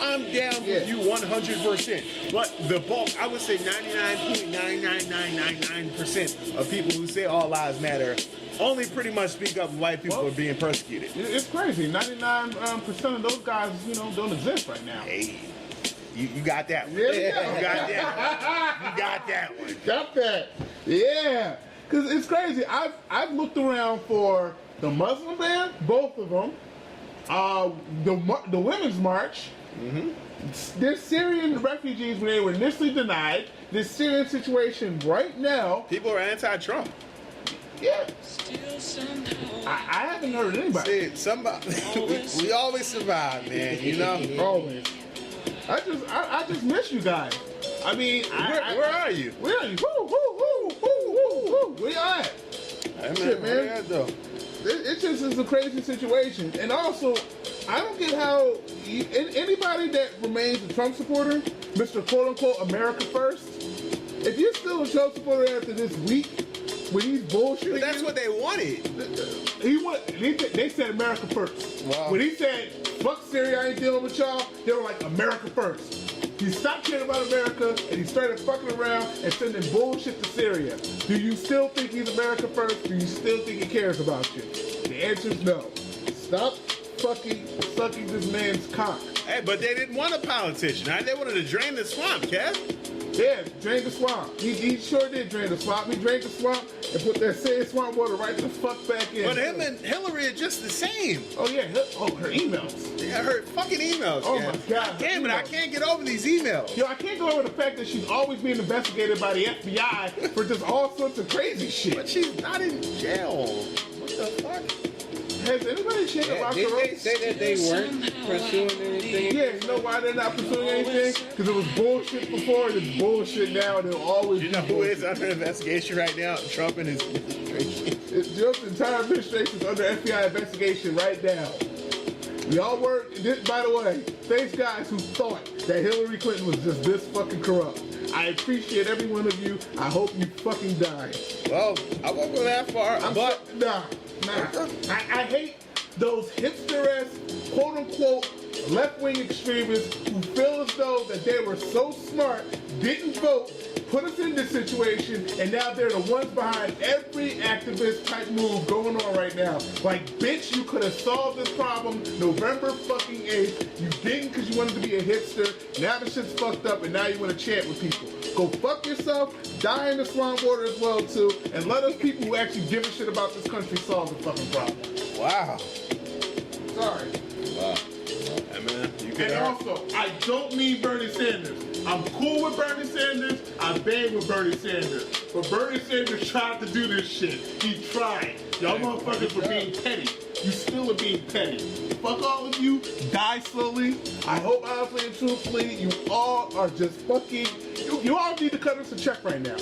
I'm down with you 100%. But the bulk, I would say 99.99999% of people who say all lives matter only pretty much speak up when white people are being persecuted. It's crazy. 99% of those guys, don't exist right now. Hey, you got that one. There we go. You got that one. You got that one. Got that. Yeah. Because it's crazy. I've looked around for the Muslim ban, both of them. The Women's March. Mm-hmm. There's Syrian refugees when they were initially denied. This Syrian situation right now. People are anti-Trump. Yeah. I haven't heard anybody. See, somebody. we always survive, man. Always. I just miss you guys. I mean, where are you? Where are you? Woo, woo, woo, woo, woo, woo. Where you at? Hey, man, Shit, man. where you at, though? It just is a crazy situation. And also, I don't get how anybody that remains a Trump supporter, Mr. Quote-Unquote America First, if you're still a Trump supporter after this week, when he's bullshitting, But that's what they wanted. They said America First. Wow. When he said, fuck Syria, I ain't dealing with y'all, they were like, America First. He stopped caring about America and he started fucking around and sending bullshit to Syria. Do you still think he's America First? Do you still think he cares about you? The answer is no. Stop fucking sucking this man's cock. Hey, but they didn't want a politician, right? They wanted to drain the swamp, Kev. Yeah, drain the swamp. He sure did drain the swamp. He drained the swamp and put that same swamp water right the fuck back in. But him and Hillary are just the same. Oh yeah, her emails. Yeah, her fucking emails. Oh Kev. my God. Damn it, I can't get over these emails. Yo, I can't go over the fact that she's always being investigated by the FBI for just all sorts of crazy shit. But she's not in jail. What the fuck? Has anybody checked about Did her? they say that they weren't pursuing anything? Yeah, you know why they're not pursuing anything? Because it was bullshit before, and it's bullshit now, and it'll always You know be who bullshit. is under investigation right now? Trump and his administration. Trump's entire administration is under FBI investigation right now. Y'all were, by the way, thanks guys who thought that Hillary Clinton was just this fucking corrupt. I appreciate every one of you. I hope you fucking die. Well, I won't go that far, but Nah. I hate those hipster-ass, quote-unquote, left-wing extremists who feel as though that they were so smart, didn't vote, put us in this situation, and now they're the ones behind every activist type move going on right now. Like, bitch, you could have solved this problem November fucking 8th. You didn't because you wanted to be a hipster. Now the shit's fucked up, and now you want to chant with people. Go fuck yourself, die in the swamp water as well, too, and let us people who actually give a shit about this country solve the fucking problem. Wow. Sorry. Wow. Hey, man, you can And also, I don't mean Bernie Sanders. I'm cool with Bernie Sanders. I bang with Bernie Sanders. But Bernie Sanders tried to do this shit. He tried. Y'all motherfuckers were being petty. You still are being petty. Fuck all of you. Die slowly. I hope honestly and truthfully, you all are just fucking... You all need to cut us a check right now.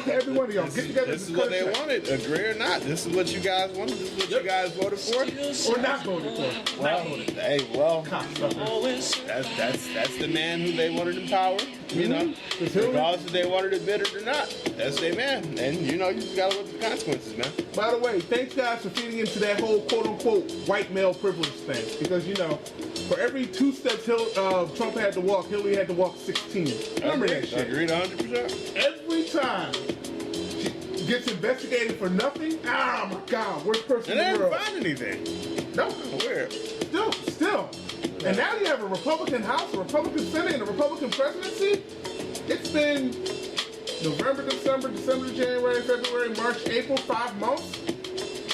Every one of y'all, get together. This is what they wanted, agree or not. This is what you guys wanted. This is what you guys voted for, or not voted for. Well, hey, well, that's the man who they wanted in power. You know, regardless if they wanted it bitter or not, that's their man. And you know, you just gotta look at the consequences, man. By the way, thanks guys for feeding into that whole quote-unquote white male privilege thing, because you know, for every 2 steps Trump had to walk, Hillary had to walk 16. Remember that shit? Agreed 100%. Every time she gets investigated for nothing, oh my god, worst person And in they the world. didn't find anything. No, Weird. still. And now you have a Republican House, a Republican Senate, and a Republican presidency. It's been November, December, January, February, March, April, 5 months.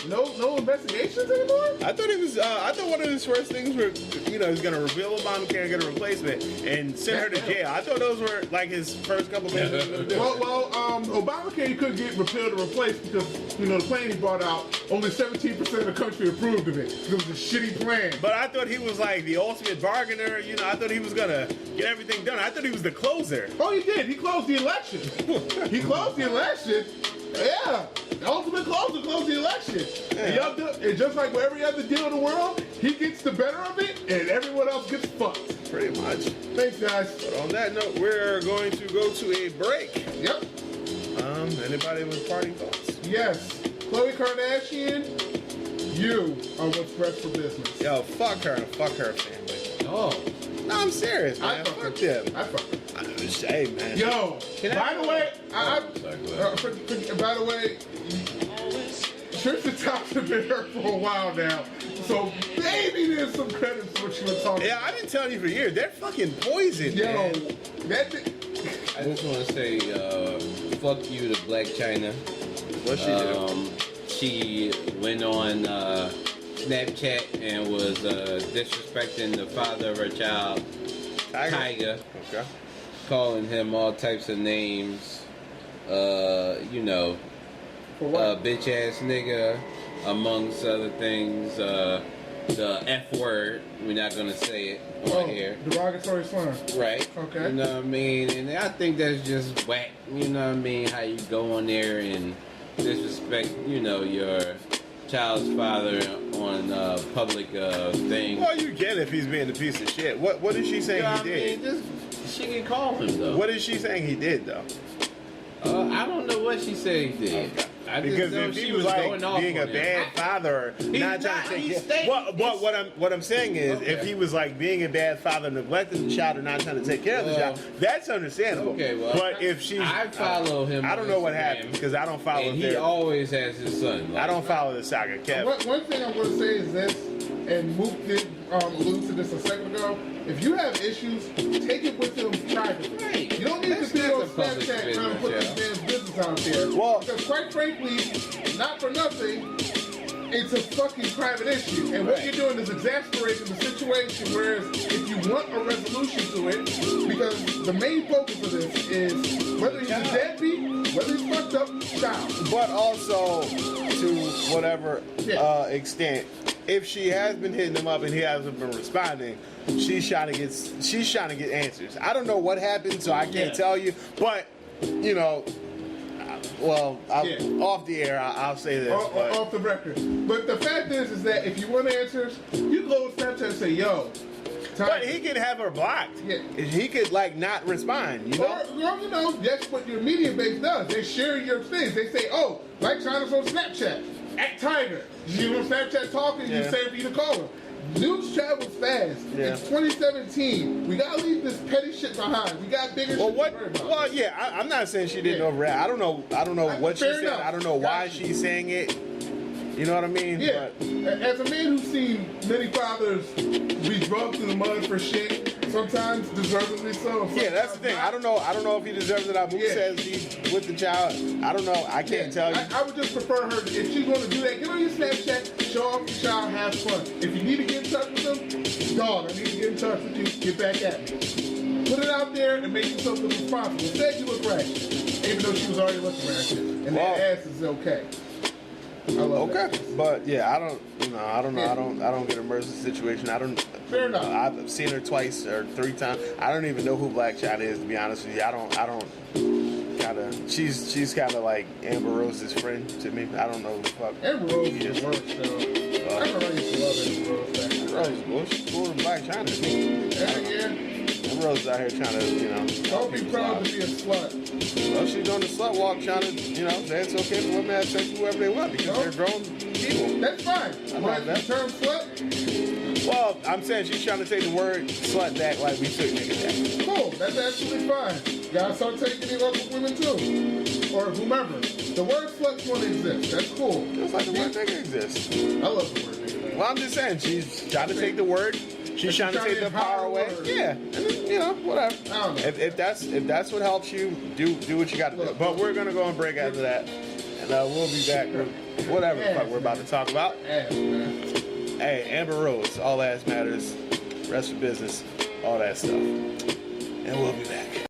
No investigations anymore? I thought it was. I thought one of his first things were, you know, he's gonna reveal Obamacare and get a replacement and send her to jail. I thought those were like his first couple things. He was gonna do. Well, Obamacare you couldn't get repealed or replaced because you know the plan he brought out, only 17% of the country approved of it. It was a shitty plan. But I thought he was like the ultimate bargainer. You know, I thought he was gonna get everything done. I thought he was the closer. Oh, he did. He closed the election. He closed the election. Yeah, the ultimate closer closed the election. Yeah. And just like with every other deal in the world, he gets the better of it, and everyone else gets fucked. Pretty much. Thanks, guys. But on that note, we're going to go to a break. Yep. Anybody with parting thoughts? Yes. Khloe Kardashian, you are what's best for business. Yo, fuck her and fuck her family. Oh. No, I'm serious, man. Fuck them. I fuck her. Hey, man. Yo, by the way, by the way, Tristan Thompson been hurt for a while now, so maybe there's some credit to what you were talking Yeah, about. I've been telling you for years. They're fucking poison, Yo, man. I just want to say, fuck you to Black China. What she do? She went on Snapchat and was disrespecting the father of her child, Tiger. Okay. Calling him all types of names, you know, For what? bitch ass nigga, amongst other things, the F word, we're not gonna say it on here. Derogatory slur. Right. Okay. You know what I mean? And I think that's just whack, you know what I mean? How you go on there and disrespect, you know, your child's father on public thing. Well, you get it if he's being a piece of shit. What is she saying he did? Mean, she can call him though. What is she saying he did though? I don't know what she said he did. Okay. I just Because know if she he was was going like off being a on him. bad father, not trying to take care. What I'm saying is, if he was like being a bad father, neglecting the child, or not trying to take care of the child, that's understandable. Okay, well, but if she's, I follow him. I don't on know what Instagram, happened because I don't follow. And he always has his son. I don't follow the saga, Kevin. One thing I'm going to say is this, and Mook did allude to this a second ago. If you have issues, take it with them privately. Right. You don't need That's to be not on the public Snapchat trying to put business, this man's business out there. Well- because quite frankly, not for nothing, it's a fucking private issue. And what you're doing is exasperating the situation, whereas if you want a resolution to it, because the main focus of this is whether he's a deadbeat, whether he's fucked up, child. But also, to whatever extent, if she has been hitting him up and he hasn't been responding, she's trying to get answers. I don't know what happened, so I can't tell you. But you know, off the air, I'll say this. Off the record. But the fact is that if you want answers, you go on Snapchat and say, yo. But he could have her blocked. Yeah. He could like not respond. You know. Or, you know, that's what your media base does. They share your things. They say, oh, like China's on Snapchat. At Tiger. You on Snapchat talking, you say for you to call him. news travels fast. Yeah. It's 2017. We gotta leave this petty shit behind. We got bigger shit to worry about. Well, yeah, I'm not saying she didn't overreact. I don't know what she Fair said. enough. I don't know why she's saying it. You know what I mean? Yeah. But, As a man who's seen many fathers be drugged in the mud for shit, sometimes deservedly so. yeah, that's the thing. I don't know if he deserves it. Abu Yeah. says he's with the child. I don't know. I can't tell you. I would just prefer her, if she's going to do that, get on your Snapchat, show off the child, have fun. If you need to get in touch with them, dog, I need to get in touch with you, get back at me. Put it out there and make yourself look responsible. Instead, you look ratchet, even though she was already looking ratchet. And that ass is okay. I love that. But yeah, I don't know. Yeah. I don't get immersed in the situation. I don't. Fair enough. I've seen her twice or 3 times. I don't even know who Black China is, to be honest with you. I don't. Kind of. She's kind of like Amber Rose's friend to me. I don't know who the fuck. Amber Rose is the worst, though. I remember I used to love Amber Rose back in the day. Rose, well, she's cool with Black China to me. Yeah. Amber Rose is out here trying to, Don't be proud to be a slut. Well, she's on the slut walk trying to, say it's okay for women to have sex with whoever they want because they're grown people. That's fine. I But love that. the term slut, Well, I'm saying she's trying to take the word slut back like we took niggas back. cool. That's absolutely fine. Gotta start taking it up with women too. Or whomever. The word slut's gonna exist. That's cool. Just like the word nigga exists. I love the word nigga. Well, I'm just saying, she's trying to take the word. She's trying to take the power away. Yeah, and then, whatever. I don't know. If that's what helps you, do what you got to do. But we're gonna go on break after that, and we'll be back with whatever the fuck we're about to talk about. Ass, man. Hey, Amber Rose, all that matters. Rest of business, all that stuff, and we'll be back.